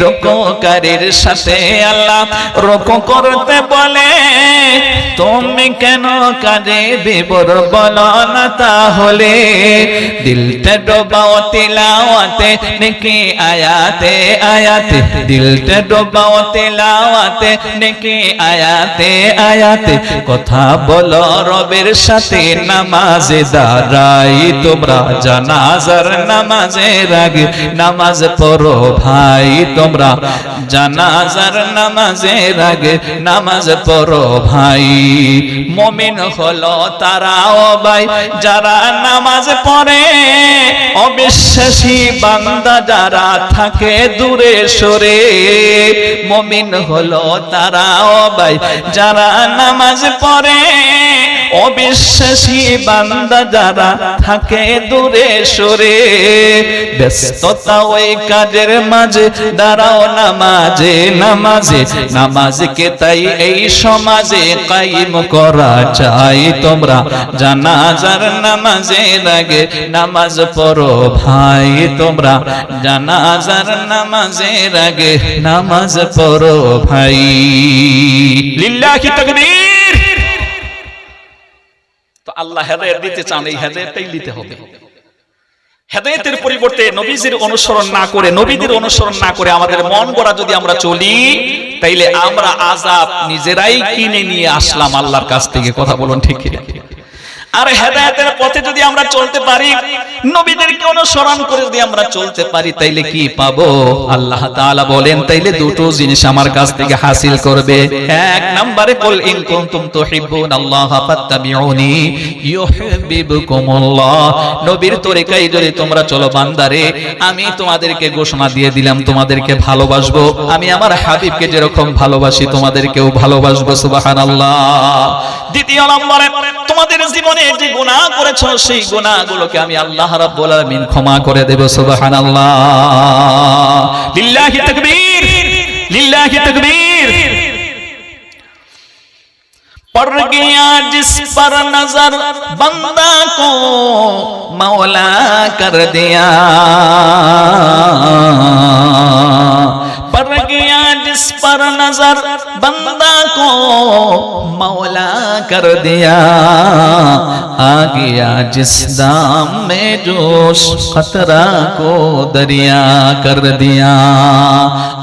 রুকুকারীর সাথে আল্লাহ রুকু করতে বলে, তুমি কেন কাজে বিবর বলো না তাহলে? দিলটা ডোবাও তিলাওয়াতে নেকি আয়াতে আয়াতে, দিলটা ডোবাও তিলাওয়াতে নেকি আয়াতে আয়াতে, কথা বলো রবের সাথে নামাজে দাঁড়াই তোমরা, জানাজার নামাজের আগে নামাজ পড়ো ভাই তোমরা, জানাজার নামাজের আগে নামাজ পড়ো ভাই। মুমিন হলো তারাও ভাই যারা নামাজ পড়ে, অবিশ্বাসী বান্দা যারা থাকে দূরে সরে। মুমিন হলো তারাও ভাই যারা নামাজ পড়ে, অবিশ্বাসী বান্দা যারা থাকে দূরে সরে। ব্যস্ততা ওই কাজের মাঝে দাঁড়াও নামাজে নামাজে, নামাজকে তাই এই সমাজে কায়েম করা চাই তোমরা, জানাজার নামাজের আগে নামাজ পড়ো ভাই তোমরা, জানাজার নামাজের আগে নামাজ পড়ো ভাই। লিল্লাহি তাকবীর। তো আল্লাহ হেদায়েত দিতে চান, এই হেদায়েতটাই নিতে হবে। হেদায়েতের পরিবর্তে নবীজির অনুসরণ না করে, নবীদের অনুসরণ না করে আমাদের মন গড়া যদি আমরা চলি, তাইলে আমরা আযাব নিজেরাই কিনে নিয়ে আসলাম আল্লাহর কাছ থেকে। কথা বলুন ঠিক কি? আর হেদায়েতের পথে যদি আমরা চলতে পারি, নবীদেরকে অনুসরণ করে যদি আমরা চলতে পারি, তাইলে কি পাবো? আল্লাহ তাআলা বলেন, তাইলে দুটো জিনিস আমার কাছ থেকে হাসিল করবে। এক নম্বরে, কুল ইন কুনতুম তুহিব্বুনাল্লাহা ফাত্তাবিউনি ইউহিব্বুকুমুল্লাহ, নবীর তরিকায় যদি তোমরা চলো বান্দারে, আমি তোমাদেরকে ঘোষণা দিয়ে দিলাম তোমাদেরকে ভালোবাসবো, আমি আমার হাবিবকে যেরকম ভালোবাসি তোমাদেরকেও ভালোবাসবো। সুবহানাল্লাহ। দ্বিতীয় নম্বরে, তোমাদের জীবনে যে গুনাহ করেছো সেই গুনাহগুলোকে আমি আল্লাহ রাব্বুল আলামিন ক্ষমা করে দেব। সুবহানাল্লাহ। লিল্লাহি তাকবীর, লিল্লাহি তাকবীর। पड़ गया जिस पर नजर बंदा को मौला कर दिया, पड़ गया जिस पर नजर बंदा को मौला कर दिया, आ गया जिस दाम में जोश खतरा को दरिया कर दिया।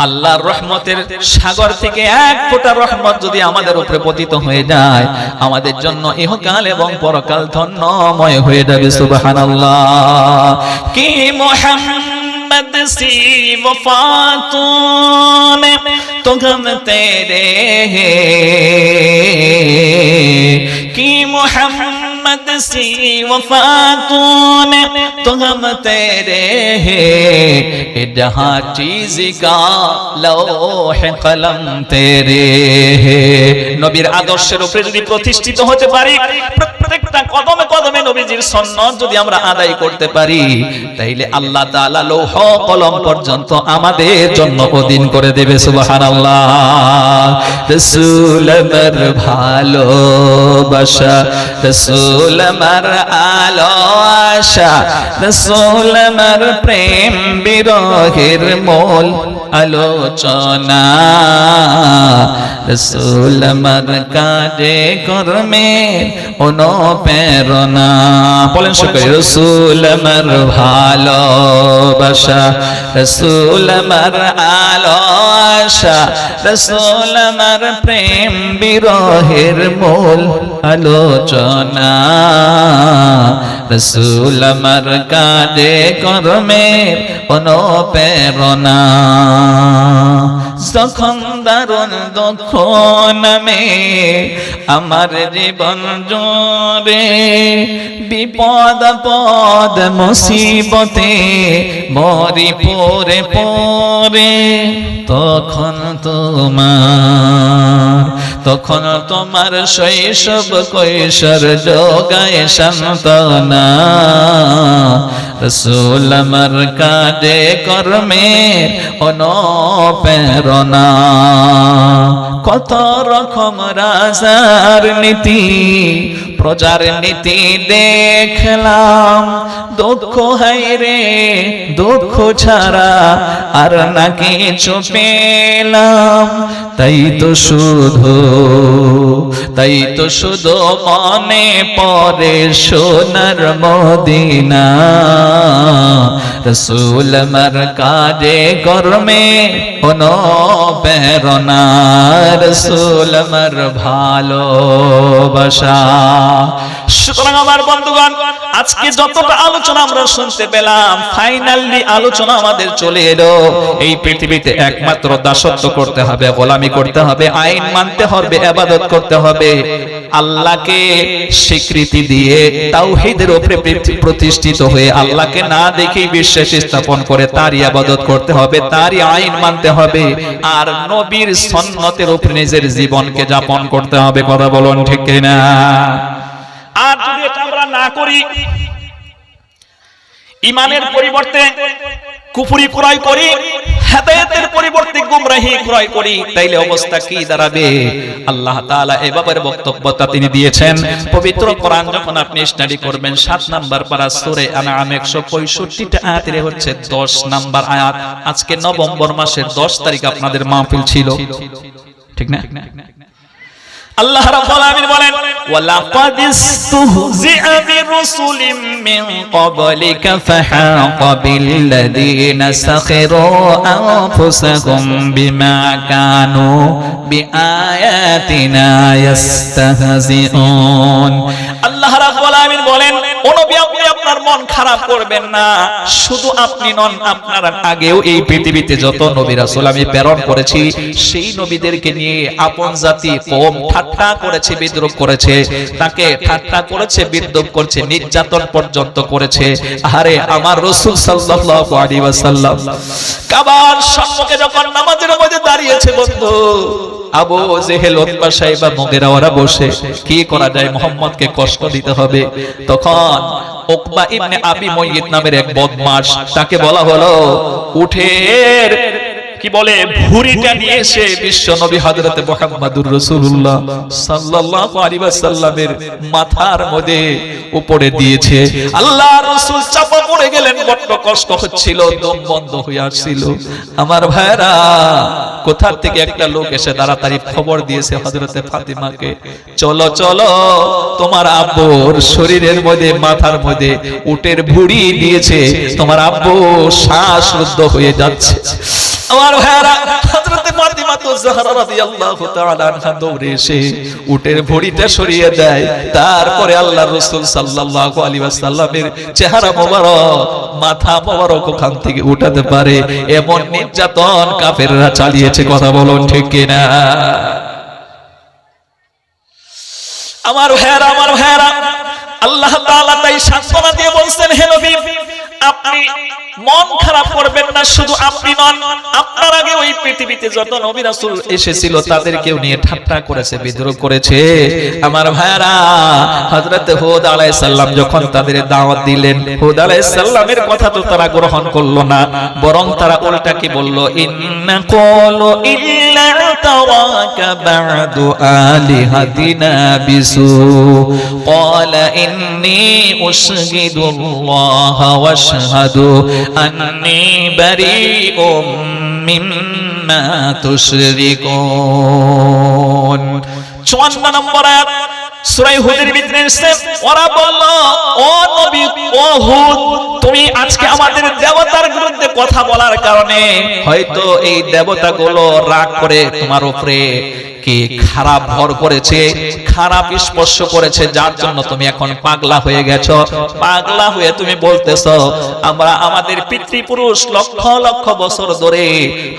আল্লাহর রহমতের সাগর থেকে এক ফোঁটা রহমত যদি আমাদের উপরে পতিত হয়ে যায়, আমাদের জন্য ইহকাল এবং পরকাল ধন্যময় হয়ে যাবে। সুবহানাল্লাহ। কি মোহাম্মদ सी वफातों में तो गम तेरे हैं, कि मोहम्मद सी वफातून तो हम तेरे हैं जहाँ चीज का लौह कलम तेरे हैं নবীর আদর্শের উপরে যদি প্রতিষ্ঠিত হতে পারি প্রত্যেকটা কদমে কদমে নবীজির সুন্নাত যদি আমরা আদায় করতে পারি তাইলে আল্লাহ তাআলা লৌহ কলম পর্যন্ত আমাদের জন্য অধীন করে দেবে সুবহানাল্লাহ রাসূল আমার ভালোবাসা রাসূল আমার আলো আশা রাসূল আমার প্রেম বিরহের মূল আলোচনা রাসূল আমার কাজে কর্মে অনুপ্রেরণা বলেন সকলে রাসূল আমার ভালোবাসা রাসূল আমার আলো আশা রাসূল আমার প্রেম বিরহের মূল আলোচনা রাসূল আমার কাজে কর্মে অনুপ্রেরণা যখন দারুণ দুঃখ নামে আমার জীবন জুড়ে বিপদ আপদ মুসিবতে মরি পড়ে পড়ে তখন তোমার শৈশব কৈশোর যোগায় সান্ত্বনা রাসূল আমার কাজে কর্মে অনুপ্রেরণা কত রকম রাজার নীতি প্রজার নীতি দেখলাম দুঃখ হায়রে দুঃখ ছাড়া আর না কিছু পেলাম তাই তো শুধু মনে পড়ে সোনার মদিনা রাসূল আমার কাজে কর্মে অনুপ্রেরণা রাসূল আমার ভালোবাসা সুতরাং আমার বন্ধুগণ আজকে যতটা আলোচনা আমরা শুনতে পেলাম ফাইনালি আলোচনা আমাদের চলে এলো এই পৃথিবীতে একমাত্র দাসত্ব করতে হবে গোলামি করতে হবে আইন মানতে হবে ইবাদত করতে হবে আল্লাহকে স্বীকৃতি দিয়ে তাওহীদের উপরে প্রতিষ্ঠিত হয়ে আল্লাহকে না দেখেই বিশ্বাস স্থাপন করে তারই ইবাদত করতে হবে তারই আইন মানতে হবে আর নবীর সুন্নতের উপরে নিজের জীবনকে যাপন করতে হবে কথা বলুন ঠিক কিনা আর যদি এটা আমরা না করি ঈমানের পরিবর্তে কুফরি ক্রয় করি হেদায়েতের পরিবর্তে গুমরাহি ক্রয় করি তাইলে অবস্থা কি দাঁড়াবে আল্লাহ তাআলা এই ব্যাপারে বক্তব্যটা তিনি দিয়েছেন পবিত্র কোরআন যখন আপনি স্টাডি করবেন 7 নাম্বার পারা সূরা আনআম 165টা আয়াতের হচ্ছে 10 নাম্বার আয়াত আজকে নভেম্বর মাসের 10 তারিখ আপনাদের মাহফিল ছিল ঠিক না আল্লাহ রাব্বুল আলামিন বলেন ওয়ালাকাদ ইসতুহজিআ বিরুসুলিম মিন ক্বাবলিকা ফাহাকা বিল্লাযীনা সাখিরু আনফুসাহুম বিমা কানু বিআয়াতিনা ইস্তাহজিউন আল্লাহ রাব্বুল আলামিন বলেন ও নবী আপনি আপনার মন খারাপ করবেন না শুধু আপনি নন আপনার আগেও এই পৃথিবীতে যত নবী রাসূল আমি প্রেরণ করেছি সেই নবীদেরকে নিয়ে আপন জাতি কওম ঠাট্টা করেছে বিদ্রূপ করেছে তাকে ঠাট্টা করেছে বিদ্রূপ করেছে নির্যাতন পর্যন্ত করেছে আরে আমার রাসূল সাল্লাল্লাহু আলাইহি ওয়াসাল্লাম কাবার সম্মুখে যখন নামাজের মধ্যে দাঁড়িয়েছে বন্ধু আবু জেহেল উতবা সাইবা মুগিরা ওরা বসে কি করা যায় মুহাম্মদকে কষ্ট দিতে হবে তখন উকবা ইবনে আবি মুয়িত নামের এক বদমাশ তাকে বলা হলো উঠের কি বলে ভুঁড়িটা নিয়ে এসে বিশ্ব নবী হযরত মুহাম্মদুর রাসূলুল্লাহ সাল্লাল্লাহু আলাইহি ওয়াসাল্লামের মাথার মধ্যে উপরে দিয়েছে আল্লাহর রাসূল চাপা পড়ে গেলেন বড় কষ্ট হচ্ছিল দম বন্ধ হয়ে আসছিল আমার ভাইরা কোথা থেকে একটা লোক এসে তাড়াতাড়ি খবর দিয়েছে হযরতে ফাতিমাকে চলো চলো তোমার আব্বুর শরীরের মধ্যে মাথার মধ্যে উটের ভুঁড়ি দিয়েছে তোমার আব্বু শ্বাসরুদ্ধ হয়ে যাচ্ছে আমার ভাইরা হযরতে ফাতিমা তো জাহরা রাদিয়াল্লাহু তাআলা আনহা দৌড়ে এসে উটের ভুঁড়িটা সরিয়ে দেয় তারপরে আল্লাহর রাসূল সাল্লাল্লাহু আলাইহি ওয়াসাল্লামের চেহারা মোবারক মাথা মোবারক ওখান থেকে উঠাতে পারে এমন নির্যাতন কাফেররা চালিয়েছে কথা বলুন ঠিক কিনা আমার ভাইরা আল্লাহ তাআলা তাই সান্ত্বনা দিয়ে বলছেন, হে নবী আপনি মন খারাপ করবেন না, শুধু আপনি নন, আপনার আগে ওই পৃথিবীতে যত নবী রাসূল এসেছিল তাদেরকেও নিয়ে ঠাট্টা করেছে, বিদ্রূপ করেছে। আমার ভাইরা, হযরত হুদ আলাইহিস সালাম যখন তাদের দাওয়াত দিলেন, হুদ আলাইহিস সালামের কথা তো তারা গ্রহণ করলো না, বরং তারা উল্টা কি বলল, ইন্না ক্বালু ইল্লা তাওয়াকা বা'দু আলিহাতিনা বিসু ক্বালা ইন্নী উশহিদুল্লাহ ওয়াশহাদু আন্নী বারীউম মিম্মা তুশরিকুন। 54 নম্বর আয়াত সূরা হুদের ভিতরে এসেছে, ওরা বলল, ও নবী, ও হুদ, তুমি আজকে আমাদের দেবতার বিরুদ্ধে কথা বলার কারণে হয়তো এই দেবতাগুলো রাগ করে তোমার উপরে কি খারাপ ভর করেছে, খারাপ স্পর্শ করেছে, যার জন্য তুমি এখন পাগলা হয়ে গেছো। পাগলা হয়ে তুমি বলতেছো আমরা আমাদের পিতৃপুরুষ লক্ষ লক্ষ বছর ধরে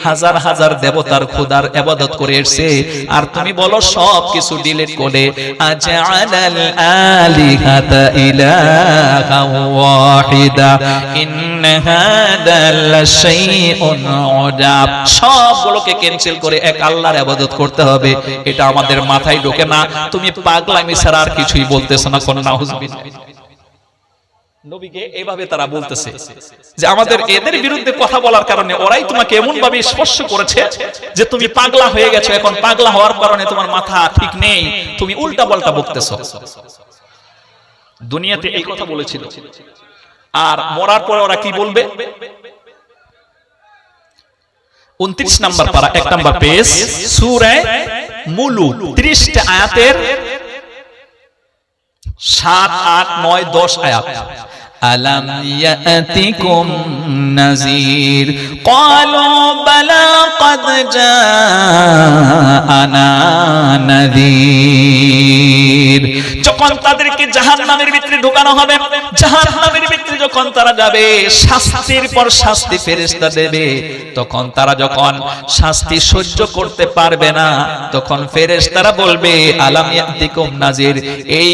হাজার হাজার দেবতার খোদার ইবাদত করে এসেছে, আর তুমি বলো সব কিছু ডিলিট করে আজআলাল আলিহাতা ইলাহা ওয়াহিদা ইন্না হাদা লাশাইউন উজাব। সবগুলোকে ক্যান্সেল করে এক আল্লাহর ইবাদত করতে হবে, এটা আমাদের মাথায় ঢোকে না। তুমি পাগলামি ছাড়া আর কিছুই বলতেছ না। কোন নাউজুবিল্লাহ। নবীকে এইভাবে তারা বলতেছে যে আমাদের এদের বিরুদ্ধে কথা বলার কারণে ওরাই তোমাকে এমন ভাবে স্পর্শ করেছে যে তুমি পাগলা হয়ে গেছো। এখন পাগলা হওয়ার কারণে তোমার মাথা ঠিক নেই, তুমি উল্টা পাল্টা বকতেছো। দুনিয়াতে এই কথা বলেছিল, আর মরার পরে ওরা কি বলবে? 29 নম্বর পারা 1 নম্বর পেজ, সূরা মুলুক 30 টা আয়াতের 7, 8, 9, 10 আয়াত। আলাম ইয়াতিকুম নাযীর ক্বালু বালা ক্বাদ জাআনা নাযীর। যখন তাদেরকে জাহান্নামের ভিতরে ঢোকানো হবে, জাহান্নামের ভিতরে যখন তারা যাবে, শাস্তির পর শাস্তি ফেরেশতা দেবে, তখন তারা যখন শাস্তি সহ্য করতে পারবে না, তখন ফেরেশতারা বলবে আলাম ইয়াতিকুম নাযীর, এই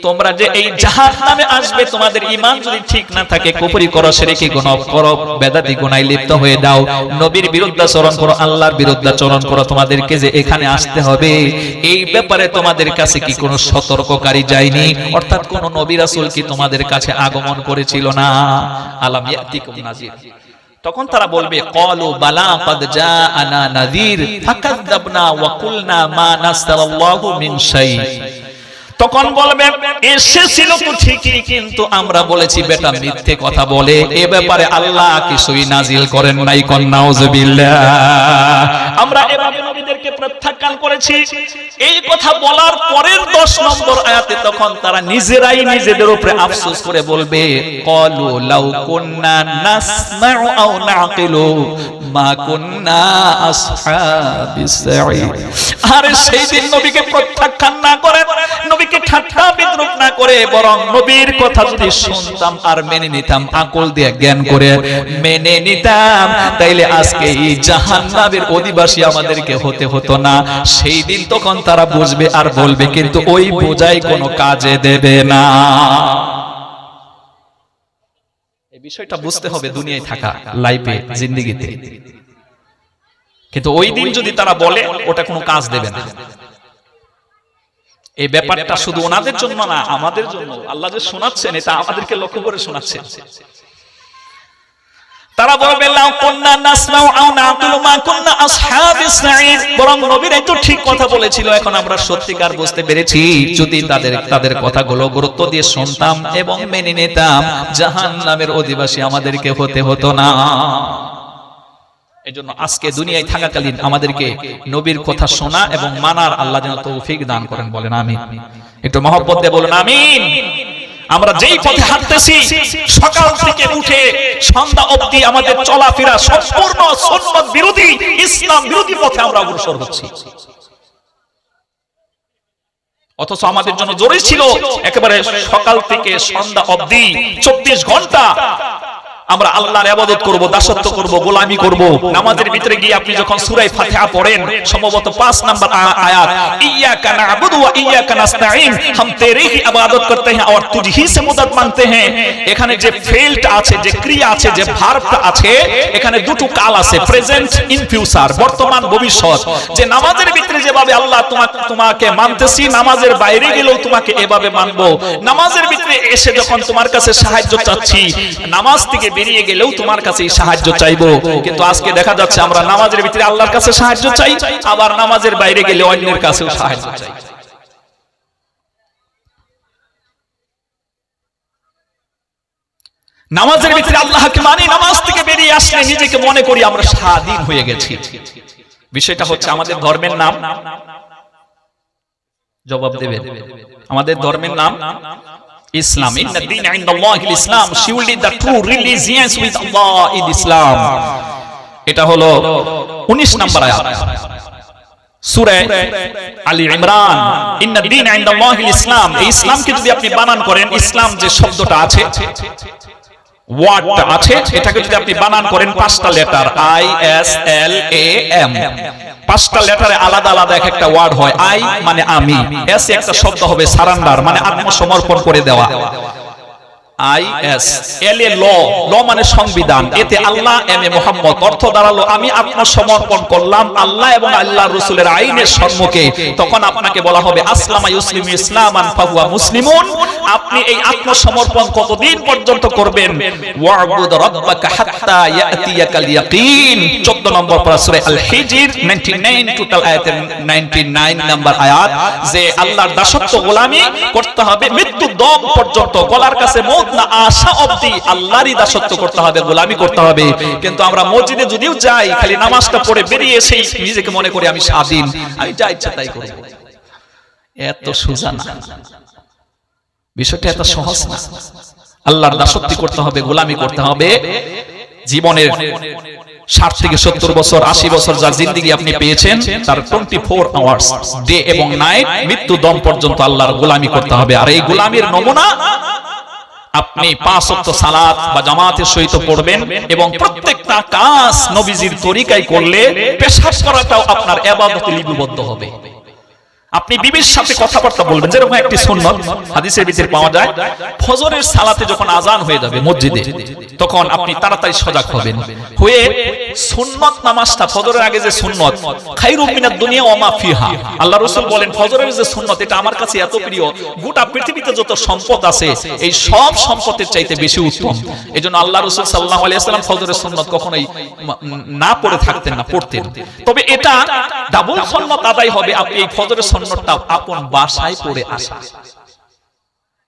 তোমরা যে এই জাহান্নামে আসবে, তোমাদের ঈমান যদি ঠিক না থাকে, কুফরি করো, শিরকি গুনাহ করো, বেদাতি গুনাহে লিপ্ত হয়ে দাও, নবীর বিরুদ্ধাচরণ করো, আল্লাহর বিরুদ্ধাচরণ করো, তোমাদেরকে যে এখানে আসতে হবে, এই ব্যাপারে তোমাদের কাছে কি কোনো সতর্ককারী যায়নি? অর্থাৎ কোন নবী রাসূল কি তোমাদের কাছে আগমন করেছিল না? আলাম ইয়াতিকুম নাযীর। তখন তারা বলবে ক্বালু বালা ক্বাদ জাআনা নাযীর ফাকাযযাবনা ওয়া কুলনা মা নাযালাল্লাহু মিন শাই। তখন বলবে এসেছিল তো ঠিকই, কিন্তু আমরা বলেছি বেটা মিথ্যে কথা বলে, এ ব্যাপারে আল্লাহ কিছুই নাজিল করেন নাই। কোন নাউজুবিল্লাহ। আমরা এভাবে নবীদেরকে প্রত্যাখ্যান করেছি। এই কথা বলার পরের 10 নম্বর আয়াতে তখন তারা নিজেরাই নিজেদের উপরে আফসোস করে বলবে ক্বালু লাউ কুন্না নাসমাউ আও নাকিলু মা কুন্না আসহাবিস সাঈর। আরে সেই দিন নবীকে প্রত্যাখ্যান না করে, নবীকে ঠাট্টা বিদ্রূপ না করে, বরং নবীর কথা যদি শুনতাম আর মেনে নিতাম, আকল দিয়ে জ্ঞান করে মেনে নিতাম, তাইলে আজকে এই জাহান্নামের অধিবাসী আমাদেরকে হতে হতো না। সেই দিন তখন তারা বুঝবে আর বলবে, কিন্তু ওই বোঝাই কোনো কাজে দেবে না। এই বিষয়টা বুঝতে হবে দুনিয়ায় থাকা, লাইফে, জিন্দেগিতে। কিন্তু ওই দিন যদি তারা বলে, ওটা কোনো কাজ দেবে না। এই ব্যাপারটা শুধু ওনাদের জন্য না, আমাদের জন্য। আল্লাহ যে শোনাচ্ছেন, এটা আমাদেরকে লক্ষ্য করে শোনাচ্ছেন। তারা বলবে লাউ কুন্না নাসমাউ আও নাকিলু মা কুন্না আসহাবিস সাঈর। বরং নবীরাই তো ঠিক কথা বলেছিল, এখন আমরা সত্যিকার বুঝতে পেরেছি। যদি তাদের কথাগুলো গুরুত্ব দিয়ে শুনতাম এবং মেনে নিতাম, জাহান্নামের অধিবাসী আমাদেরকে হতে হতো না। এজন্য আজকে দুনিয়ায় থাকাকালীন আমাদেরকে নবীর কথা শোনা এবং মানার আল্লাহ যেন তৌফিক দান করেন। বলেন আমিন। একটু মহব্বত দিয়ে বলেন আমিন। আমরা যেই পথে হাঁটতেছি, সকাল থেকে উঠে সন্ধ্যা অবধি আমাদের চলাফেরা সম্পূর্ণ সুন্নাত বিরোধী, ইসলাম বিরোধী পথে আমরা অগ্রসর হচ্ছি। অথচ আমাদের জন্য জরুরি ছিল একেবারে সকাল থেকে সন্ধ্যা অবধি 24 ঘন্টা আমরা আল্লাহর ইবাদত করব, দাসত্ব করব, গোলামি করব। নামাজের ভিতরে গিয়ে আপনি যখন সূরা ফাতিহা পড়েন, সম্ভবত 5 নাম্বার আয়াত, ইয়্যাকা না'বুদু ওয়া ইয়্যাকা নাস্তাঈন, হাম তেরে হি ইবাদত করতে हैं और तुझ ही से मदद मांगते हैं। এখানে যে ফেল্ট আছে, যে ক্রিয়া আছে, যে ভার্বটা আছে, এখানে দুটো কাল আছে, প্রেজেন্ট ইন ফিউচার, বর্তমান ভবিষ্যৎ। যে নামাজের ভিতরে যেভাবে আল্লাহ তোমাকে মানতেছি, নামাজের বাইরে গেলেও তোমাকে এভাবে মানবো। নামাজের ভিতরে এসে যখন তোমার কাছে সাহায্য চাচ্ছি, নামাজ থেকে বেরিয়ে গেলেও তোমার কাছেই সাহায্য চাইবো। কিন্তু আজকে দেখা যাচ্ছে আমরা নামাজের ভিতরে আল্লাহর কাছে সাহায্য চাই, আবার নামাজের বাইরে গেলে অন্যের কাছেও সাহায্য চাই। নামাজের ভিতরে আল্লাহকে মানি, নামাজ থেকে বেরিয়ে আসলে নিজেকে মনে করি আমরা স্বাধীন হয়ে গেছি। বিষয়টা হচ্ছে আমাদের ধর্মের নাম, জবাব দেবেন, আমাদের ধর্মের নাম ইসলাম। ইন্না দ্বীনা ইনদাল্লাহিল ইসলাম, surely the true religion with Allah is Islam। এটা হলো 19 নম্বর আয়াত সূরা আলী ইমরান। ইন্না দ্বীনা ইনদাল্লাহিল ইসলাম, এই ইসলামকে যদি আপনি বানান করেন, ইসলাম যে শব্দটা আছে, ওয়ার্ডটা আছে, এটাকে যদি আপনি বানান করেন 5টা লেটার, ISLAM, 5টা লেটারে আলাদা আলাদা এক একটা ওয়ার্ড হয়। আই মানে আমি, এস একটা শব্দ হবে সারেন্ডার, মানে আত্মসমর্পণ করে দেওয়া। ল মানে সংবিধান, এতে আল্লাহ এম এ মুহাম্মদ, অর্থ দাঁড়ালো আমি আত্মসমর্পণ করলাম আল্লাহ এবং আল্লাহর রাসূলের আইনের সম্মুখে। তখন আপনাকে বলা হবে আসলামা ইউসলিমু ইসলামান ফাহুয়া মুসলিমুন। আপনি এই আত্মসমর্পণ কতদিন পর্যন্ত করবেন? ওয়া'বুদ রাব্বাকা হাত্তা ইয়াতিয়াকাল ইয়াকিন, 14 নম্বর পারা সূরা আল হিজর 99, টোটাল আয়াতের 99 নম্বর আয়াত, যে আল্লাহর দাসত্ব গোলামি করতে হবে মৃত্যু দম পর্যন্ত, গলার কাছে না আশা অবধি আল্লাহরই দাসত্ব করতে হবে, গোলামি করতে হবে। কিন্তু আমরা মসজিদে যদিও যাই, খালি নামাজটা পড়ে বেরিয়ে এসেই নিজেকে মনে করি আমি স্বাধীন, আমি যা ইচ্ছা তাই করব। এত সোজা না, বিষয়টা এত সহজ না। আল্লাহর দাসত্ব করতে হবে, গোলামি করতে হবে। জীবনের 60 থেকে 70 বছর, 80 বছর যার জিন্দেগি আপনি পেয়েছেন, তার 24 আওয়ার্স ডে এবং নাইট, মৃত্যু দম পর্যন্ত আল্লাহর গোলামি করতে হবে। আর এই গোলামির নমুনা আপনি 5 ওয়াক্ত সালাত বা জামাতের সহিত পড়বেন, এবং প্রত্যেকটা কাজ নবীজির তরিকায় করলে পেশাব করাটাও আপনার ইবাদতে লিপিবদ্ধ হবে। আপনি বিবির সাথে কথাবার্তা বলবেন, যেরকম একটি সুন্নাত হাদিসের ভিতরে পাওয়া যায়, ফজরের সালাতে যখন আজান হয়ে যাবে মসজিদে, তখন আপনি তাড়াতাড়ি সজাগ হবেন, হয়ে সুন্নাত নামাজটা, ফজরের আগে যে সুন্নাত, খায়রুম মিনাদ দুনিয়া ওয়া মা ফিহা, আল্লাহ রাসূল বলেন ফজরের যে সুন্নাত, এটা আমার কাছে এত প্রিয়, গোটা পৃথিবীতে যত সম্পদ আছে এই সব সম্পদের চাইতে বেশি উত্তম। এজন্য আল্লাহ রাসূল সাল্লাল্লাহু আলাইহি ওয়াসাল্লাম ফজরের সুন্নাত কখনোই না পড়ে থাকতেন না, পড়তেন। তবে এটা ডাবল সুন্নাত আদায় হবে আপনি এই ফজরের সুন্নাতটা আপন বাসায় পড়ে আসা।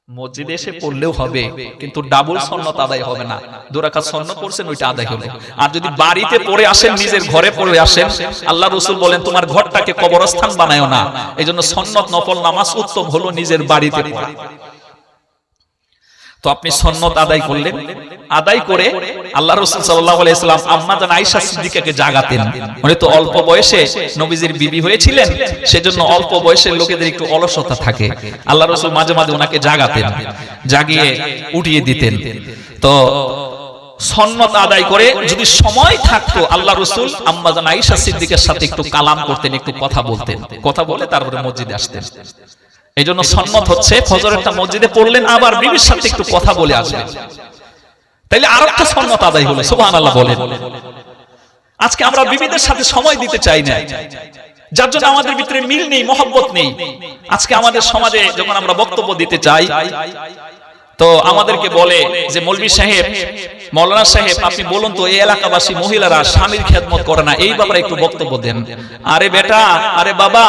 মসজিদে এসে পড়লেও হবে, কিন্তু ডাবল সুন্নাত আদায় হবে না। 2 রাকাত সুন্নাত পড়ছেন, ওইটা আদায় হলো। আর যদি বাড়িতে পড়ে আসেন, নিজের ঘরে পড়ে আসেন, আল্লাহ রাসূল বলেন তোমার ঘরটাকে কবরস্থান বানায়ো না। এইজন্য সুন্নাত নফল নামাজ উত্তম হলো নিজের বাড়িতে পড়া। তো আপনি সুন্নাত আদায় করলেন, আদায় করে আল্লাহ রাসূল সাল্লাল্লাহু আলাইহি ওয়াসাল্লাম আম্মা জান আয়েশা সিদ্দিকাকে জাগাতেন। উনি তো অল্প বয়সে নবীজির বিবি হয়েছিলেন, সেজন্য অল্প বয়সের লোকেদের একটু অলসতা থাকে। আল্লাহ রাসূল মাঝে মাঝে ওনাকে জাগাতেন, জাগিয়ে উঠিয়ে দিতেন। তো সুন্নাত আদায় করে যদি সময় থাকতো, আল্লাহ রাসূল আম্মা জান আয়েশা সিদ্দিকার সাথে একটু কালাম করতেন, একটু কথা বলতেন, কথা বলে তারপরে মসজিদে আসতেন। এইজন্য সুন্নাত হচ্ছে ফজরেরটা মসজিদে পড়লেন, আবার বিবির সাথে একটু কথা বলে আসবেন, তাইলে আরেকটা সুন্নাত আদায় হলো। সুবহানাল্লাহ বলেন। আজকে আমরা বিবিদের সাথে সময় দিতে চাই না, যার জন্য আমাদের ভিতরে মিল নেই, মহব্বত নেই। আজকে আমাদের সমাজে যখন আমরা বক্তব্য দিতে চাই, তো আমাদেরকে বলে যে মৌলভী সাহেব, মাওলানা সাহেব, আপনি বলুন তো এই এলাকাবাসী মহিলারা স্বামীর খেদমত করে না, এই ব্যাপারে একটু বক্তব্য দেন। আরে বেটা, আরে বাবা,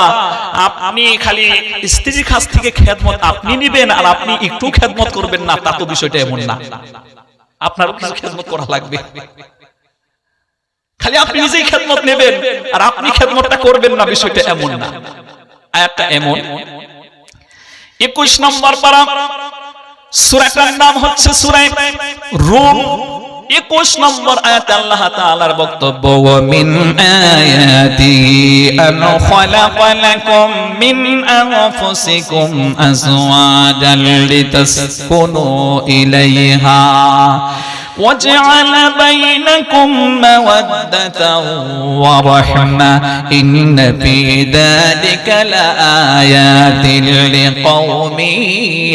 আপনি খালি স্ত্রীর কাছ থেকে খেদমত আপনি নিবেন আর আপনি একটু খেদমত করবেন না, তা তো বিষয়টা এমন না। আপনারও কিছু খেদমত করা লাগবে। খালি আপনি নিজেই খেদমত নেবেন আর আপনি খেদমতটা করবেন না, বিষয়টা এমন না। আয়াতটা এমন। 21 নম্বর পারা, সূরাটার নাম হচ্ছে সূরা রুম। 21 নম্বর আয়াতে আল্লাহ তাআলার বক্তব্য, ওয়া মিন আয়াতিহি আন খালাকা লাকুম মিন আনফুসিকুম আজওয়াজান লিতাসকুনু ইলাইহা وجعل بينكم مودة ورحمة إن في ذلك لآيات لقوم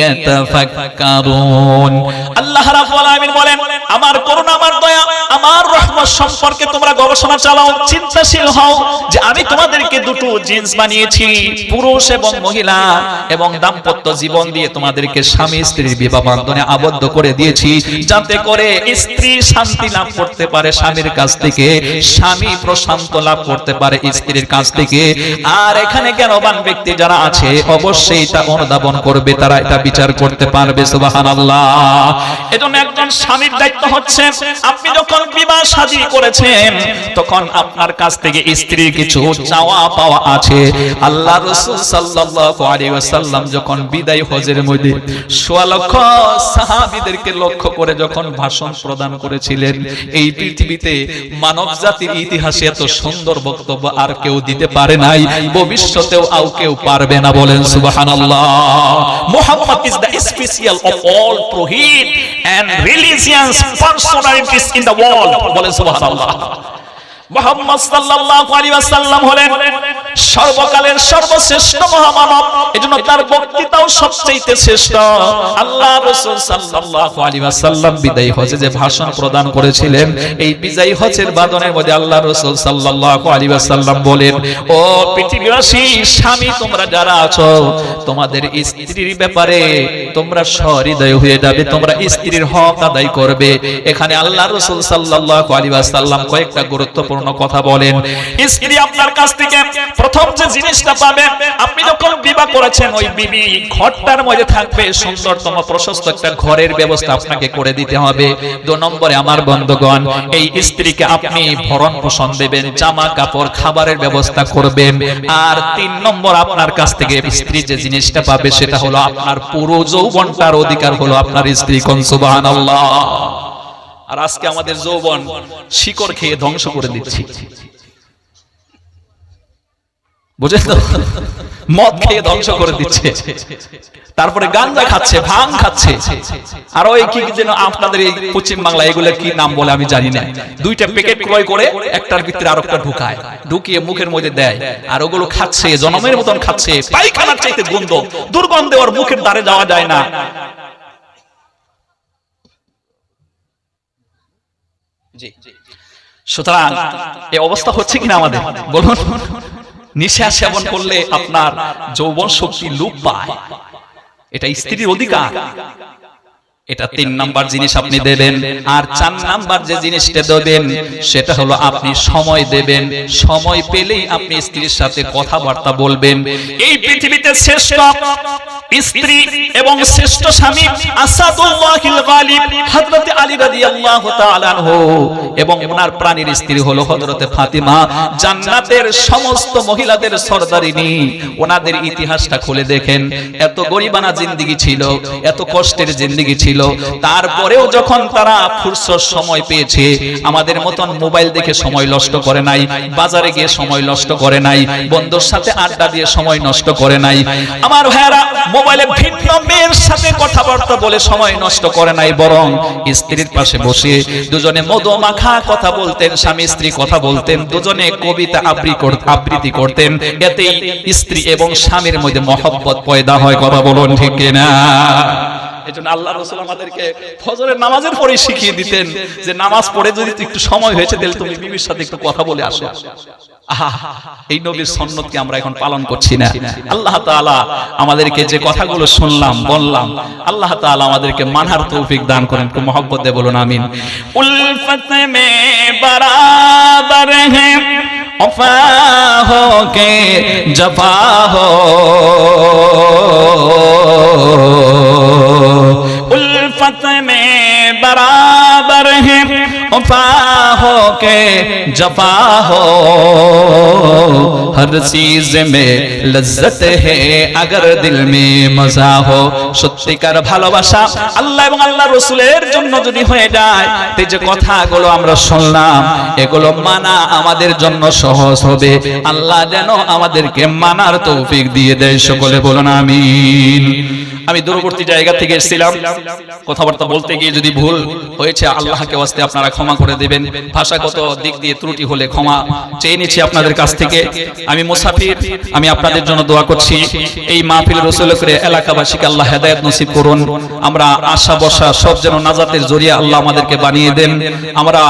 يتفكرون আল্লাহ রাব্বুল আলামিন বলেন আমার করুণা আমার দয়া আমার রহমত সম্পর্কে তোমরা গবেষণা চালাও চিন্তাশীল হও যে আমি তোমাদেরকে দুটো জিন্স বানিয়েছি পুরুষ এবং মহিলা এবং দাম্পত্য জীবন দিয়ে তোমাদেরকে স্বামী স্ত্রীর বিবাহ বন্ধনে আবদ্ধ করে দিয়েছি যাতে করে স্ত্রী শান্তি লাভ করতে পারে স্বামীর কাছ থেকে স্বামী প্রশান্ত লাভ করতে পারে স্ত্রীর কাছ থেকে আর এখানে জ্ঞানবান ব্যক্তি যারা আছে অবশ্যই এটা অনুধাবন করবে তারা এটা বিচার করতে পারবে সুবহানাল্লাহ এজন্য একজন স্বামীর দায়িত্ব হচ্ছে আপনি যখন বিবাহ শাদী করেছেন তখন আপনার কাছ থেকে স্ত্রীর কিছু চাওয়া পাওয়া আছে আল্লাহ রাসূল সাল্লাল্লাহু আলাইহি ওয়াসাল্লাম যখন বিদায় হজের মধ্যে ১৬ লক্ষ সাহাবীদেরকে লক্ষ্য করে যখন ভাষণ প্রদান করেছিলেন এই পৃথিবীতে মানব জাতির ইতিহাসে এত সুন্দর বক্তব্য আর কেউ দিতে পারে নাই ভবিষ্যতেও আর কেউ পারবে না বলেন সুবহানাল্লাহ Muhammad is the special of all prophets and religious personalities in the world বলেন সুবহানাল্লাহ মুহাম্মদ সাল্লাল্লাহু আলাইহি ওয়াসাল্লাম হলেন সর্বকালের সর্বশ্রেষ্ঠ মহামানব এজন্য তার বক্তৃতাও সবচেয়ে শ্রেষ্ঠ আল্লাহ রাসূল সাল্লাল্লাহু আলাইহি ওয়াসাল্লাম বিদায়ী হজে যে ভাষণ প্রদান করেছিলেন এই বিদায়ী হজের বাদনের মধ্যে আল্লাহ রাসূল সাল্লাল্লাহু আলাইহি ওয়াসাল্লাম বলেন ও পৃথিবীবাসী স্বামী তোমরা যারা আছো তোমাদের স্ত্রীর ব্যাপারে তোমরা সহৃদয় হয়ে যাবে তোমরা স্ত্রীর হক আদায় করবে এখানে আল্লাহ রাসূল সাল্লাল্লাহু আলাইহি ওয়াসাল্লাম কয়েকটা গুরুত্বপূর্ণ কথা বলেন স্ত্রী আপনার কাছ থেকে প্রথম যে জিনিসটা পাবে আপনি যখন বিবাহ করেছেন ওই বিবি ঘরটার মধ্যে থাকবে সুন্দরতম প্রশস্ত একটা ঘরের ব্যবস্থা আপনাকে করে দিতে হবে দুই নম্বরে আমার বন্ধুগণ এই স্ত্রীকে আপনি ভরণ পোষণ দেবেন জামা কাপড় খাবারের ব্যবস্থা করবেন আর তিন নম্বর আপনার কাছ থেকে স্ত্রী যে জিনিসটা পাবে সেটা হলো আপনার পুরো যৌবনটার অধিকার হলো আপনার স্ত্রী কোন সুবহানাল্লাহ আর আজকে আমাদের যৌবন শিকড় খেয়ে ধ্বংস করে দিচ্ছি বুঝেন তো মদ খেয়ে ধ্বংস করে দিচ্ছে তারপরে গাঁজা খাচ্ছে ভাং খাচ্ছে আর ওই কি যেন আপনাদের এই পশ্চিম বাংলা এগুলো কি নাম বলে আমি জানি না দুইটা প্যাকেট ক্রয় করে একটার ভিতরে আরেকটা ঢুকায় ঢুকিয়ে মুখের মধ্যে দেয় আর ওগুলো খাচ্ছে জনমের মতন খাচ্ছে পায়খানার চাইতে গন্ধ দুর্গন্ধে ওর মুখের দ্বারে যাওয়া যায় না জি সুতরাং এই অবস্থা হচ্ছে কিনা আমাদের বলুন নিশা সেবন করলে আপনার যৌবন শক্তি লোপ পায় এটা স্ত্রীর অধিকার এটা 3 নাম্বার জিনিস আপনি দেবেন আর 4 নাম্বার যে জিনিসটা দেবেন সেটা হলো আপনি সময় দেবেন সময় পেলেই আপনি স্ত্রীর সাথে কথাবার্তা বলবেন এই পৃথিবীতে শ্রেষ্ঠ স্ত্রী এবং শ্রেষ্ঠ স্বামী আসাদুল্লাহিল গালিব হযরত আলী রাদিয়াল্লাহু তাআলা আনহু এবং ওনার প্রাণের স্ত্রী হলো হযরত ফাতিমা জান্নাতের সমস্ত মহিলাদের সরদারিনী ওনাদের ইতিহাসটা খুলে দেখেন এত গরিবানা জিন্দেগি ছিল এত কষ্টের জিন্দেগি ছিল তারপরেও যখন তারা ফুরসত সময় পেয়েছে আমাদের মতন মোবাইল দেখে সময় নষ্ট করে নাই বাজারে গিয়ে সময় নষ্ট করে নাই বন্ধুর সাথে আড্ডা দিয়ে সময় নষ্ট করে নাই আমার ভাইরা মোবাইলে ভিন্ন মেয়ের সাথে কথাবার্তা বলে সময় নষ্ট করে নাই বরং স্ত্রীর পাশে বসে দুজনে মধু মাখা কথা বলতেন স্বামী স্ত্রী কথা বলতেন দুজনে কবিতা আবৃত্তি করতেন এতেই স্ত্রী এবং স্বামীর মধ্যে মহব্বত পয়দা হয় কথা বলুন ঠিক কিনা এজন্য আল্লাহ রাসূল আমাদেরকে ফজরের নামাজের পরে শিখিয়ে দিতেন যে নামাজ পড়ে যদি একটু সময় হয়েছে তাহলে তুমি বিবির সাথে একটু কথা বলে আসো এই নবীর সুন্নতকে আমরা এখন পালন করছি না আল্লাহ তাআলা আমাদেরকে যে কথাগুলো শুনলাম বললাম আল্লাহ তাআলা আমাদেরকে মানার তৌফিক দান করেন একটু মহব্বত দিয়ে বলুন আমিন উলফত মে বরাবর হ্যায় वफा हो के जफा हो उल्फत में बराबर है वफा हो के जफा हो हर चीज में लज्जत है अगर दिल में मजा हो সত্যিকার ভালোবাসা আল্লাহ এবং আল্লাহর রাসূলের জন্য যদি হয়ে যায় এই যে কথাগুলো আমরা শুনলাম এগুলো মানা আমাদের জন্য সহজ হবে আল্লাহ যেন আমাদেরকে মানার তৌফিক দিয়ে দেয় সকলে বলুন আমিন আমি দূরবর্তী জায়গা থেকে এসেছিলাম, কথাবার্তা বলতে গিয়ে যদি ভুল হয়েছে আল্লাহকে ওয়াস্তে আপনারা ক্ষমা করে দেবেন। ভাষাগত দিক দিয়ে ত্রুটি হলে ক্ষমা চেয়ে নিচ্ছি আপনাদের কাছ থেকে। আমি মুসাফির, আমি আপনাদের জন্য দোয়া করছি। এই মাহফিল রসুল করে এলাকাবাসীকে আল্লাহ হেদায়েত নসিব করুন। আমরা আশা বসা সব যেন নাজাতের জরিয়া আল্লাহ আমাদেরকে বানিয়ে দেন। আমরা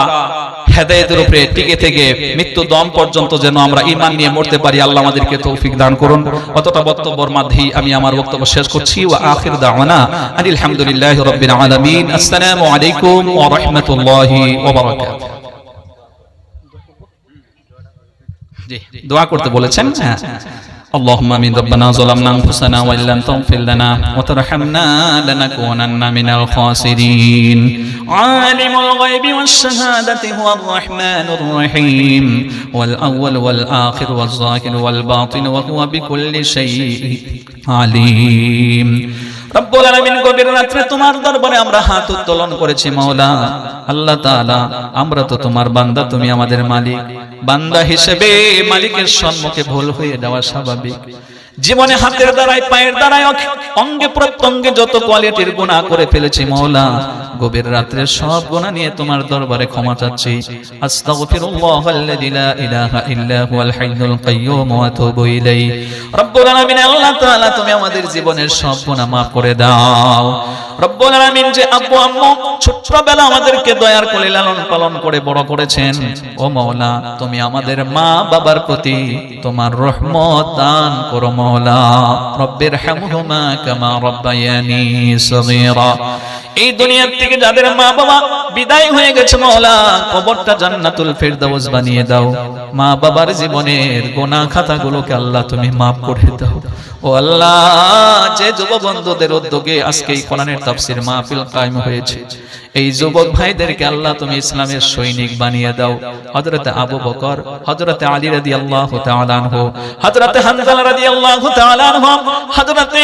হেদায়েতের উপরে টিকে থেকে মৃত্যু দম পর্যন্ত যেন আমরা ঈমান নিয়ে মরতে পারি, আল্লাহ আমাদেরকে তৌফিক দান করুন। অতটা বক্তব্যের মাধ্যমে আমি আমার বক্তব্য শেষ করছি। ওয়া আখির দাওয়ানা আনিল হামদুলিল্লাহি রাব্বিল আলামিন। আসসালামু আলাইকুম ওয়া রাহমাতুল্লাহি ওয়া বারাকাতুহু। জি, দোয়া করতে বলেছেন। হ্যাঁ, اللهم آمين. ربنا ظلمنا أنفسنا وإن لم تغفر لنا وترحمنا لنكونن من الخاسرين. عالم الغيب والشهادة هو الرحمن الرحيم والأول والآخر والظاهر والباطن وهو بكل شيء عليم. রব্বুল আলামিন, গভীর রাত্রে তোমার দরবারে আমরা হাত উত্তোলন করেছি মাওলা আল্লাহ তাআলা। আমরা তো তোমার বান্দা, তুমি আমাদের মালিক। বান্দা হিসেবে মালিকের সম্মুখে ভুল হয়ে যাওয়া স্বাভাবিক। জীবনে হাতের দ্বারাই, পায়ের দ্বারাই, অঙ্গে প্রত্যঙ্গে যত কোয়ালিটির গুনাহ করে ফেলেছি মাওলা, গভীর রাত্রে সব গুনাহ নিয়ে তোমার দরবারে ক্ষমা চাচ্ছি। আস্তাগফিরুল্লাহাল্লাযী লা ইলাহা ইল্লা হুয়াল হাইয়ুল কাইয়্যুম ওয়া আতুবু ইলাইহি। রব্বুল আলামিন, আল্লাহ তাআলা তুমি আমাদের জীবনের সব গুনাহ maaf করে দাও। রব্বুল আলামিন, যে আব্বু আম্মু ছোটবেলা আমাদেরকে দয়ার কোলে লালন পালন করে বড় করেছেন, ও মাওলা তুমি আমাদের মা বাবার প্রতি তোমার রহমত দান করো মাওলা। রব্বির হামহুমা কামা রাব্বায়ানি সগীরা। এই দুনিয়া থেকে যাদের মা বাবা বিদায় হয়ে গেছে মাওলা, কবরটা জান্নাতুল ফেরদাউস বানিয়ে দাও। মা বাবার জীবনের গুনাহ খাতাগুলোকে আল্লাহ তুমি maaf করে দাও। ও আল্লাহ, যে যুবক বন্ধুদের উদ্যোগে আজকে এই কোরআনের তাফসীর মাহফিল কায়েম হয়েছে, এই যুবক ভাইদেরকে আল্লাহ তুমি ইসলামের সৈনিক বানিয়ে দাও। হযরত আবু বকর, হযরত আলী রাদিয়াল্লাহু তাআলা আনহু, হযরত হানজালা রাদিয়াল্লাহু তাআলা আনহু, হযরত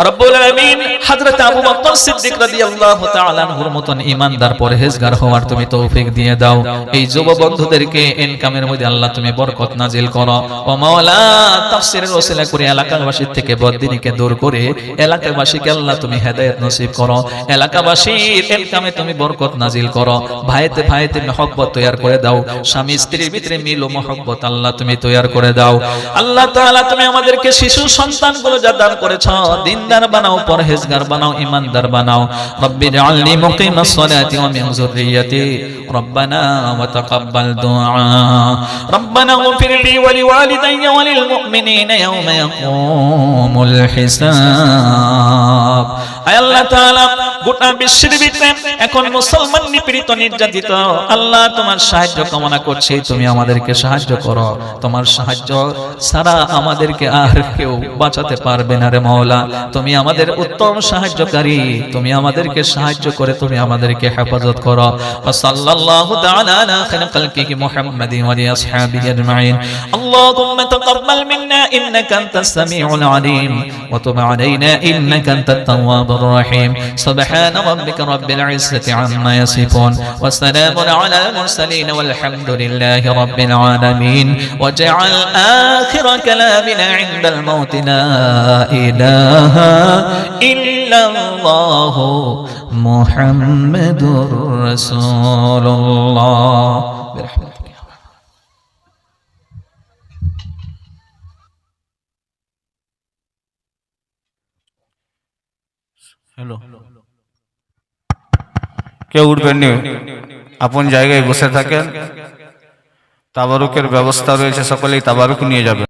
রব্বুল আলামিন হযরত আবু বকর সিদ্দিক রাদিয়াল্লাহু তাআলা আনহুর মতন ঈমানদার পরহেজগার হওয়ার তুমি তৌফিক দিয়ে দাও। এই যুব বন্ধুদেরকে ইনকামের মধ্যে আল্লাহ তুমি বরকত নাজিল করো। ও মাওলা, তাফসীরের ওসিলা করে এলাকাবাসীর থেকে বদদিনীকে দূর করে এলাকাবাসীকে আল্লাহ তুমি হেদায়েত নসিব করো। এলাকাবাসীর ইনকামে তুমি বরকত নাজিল করো। ভাইতে ভাইতে মহব্বত তৈয়ার করে দাও। স্বামী স্ত্রীর ভিতরে মিল ও মহব্বত আল্লাহ তুমি তৈয়ার করে দাও। আল্লাহ তাআলা তুমি আমাদেরকে শিশু সন্তানগুলো যা দান করেছো দিনদার বানাও, পরহেজগার বানাও, ঈমানদার বানাও। রব্বি জাআলনি মুকিমাস সালাতি ওয়া মিন যুররিয়্যাতি রব্বানা ওয়া তাকাব্বাল দুআ। রব্বানা ইগফির লি ওয়া লিওয়ালিদাইয়া ওয়া লিল মুমিনিনা ইয়াওমা ইয়াকুমুল হিসাব। আয় আল্লাহ তাআলা, গোটা বিশ্বের ভিতরে এখন মুসলমান নিপীড়িত নির্যাতিত, আল্লাহ তোমার সাহায্য কামনা করছি, তুমি আমাদেরকে সাহায্য করো। তোমার সাহায্য ছাড়া আমাদেরকে আর কেউ বাঁচাতে পারবে না রে মাওলা। তুমি আমাদের উত্তম সাহায্যকারী, তুমি আমাদেরকে সাহায্য করে তুমি আমাদেরকে হেফাজত করো। ওয়া সাল্লাল্লাহু তাআলা আলা খায়রি খালকিহি মুহাম্মাদিন ওয়া আলি আসহাবিহি আজমাইন। আল্লাহুম্মা তাকাব্বাল মিন্না ইন্নাকা আনতাস সামিউল আলিম ওয়া তুব আলাইনা ইন্নাকা আনতাত তাওয়াবুর রহিম। সুবহান রাব্বিকা রাব্বিল ইজ্জাতি আম্মা ইয়াসিফুন ওয়া সালামুন আলাল মুরসালিন ওয়ালহামদুলিল্লাহি রাব্বিল আলামিন। ওয়া জাআল আখিরা কালামিনা ইনদাল মাউতি লা ইলাহা ইল্লাল্লাহ মুহাম্মাদুর রাসূলুল্লাহ। হ্যালো, কেউ উঠবেন না, আপন জায়গায় বসে থাকেন। তাবারুকের ব্যবস্থা রয়েছে, সকলেই তাবারুক নিয়ে যাবেন।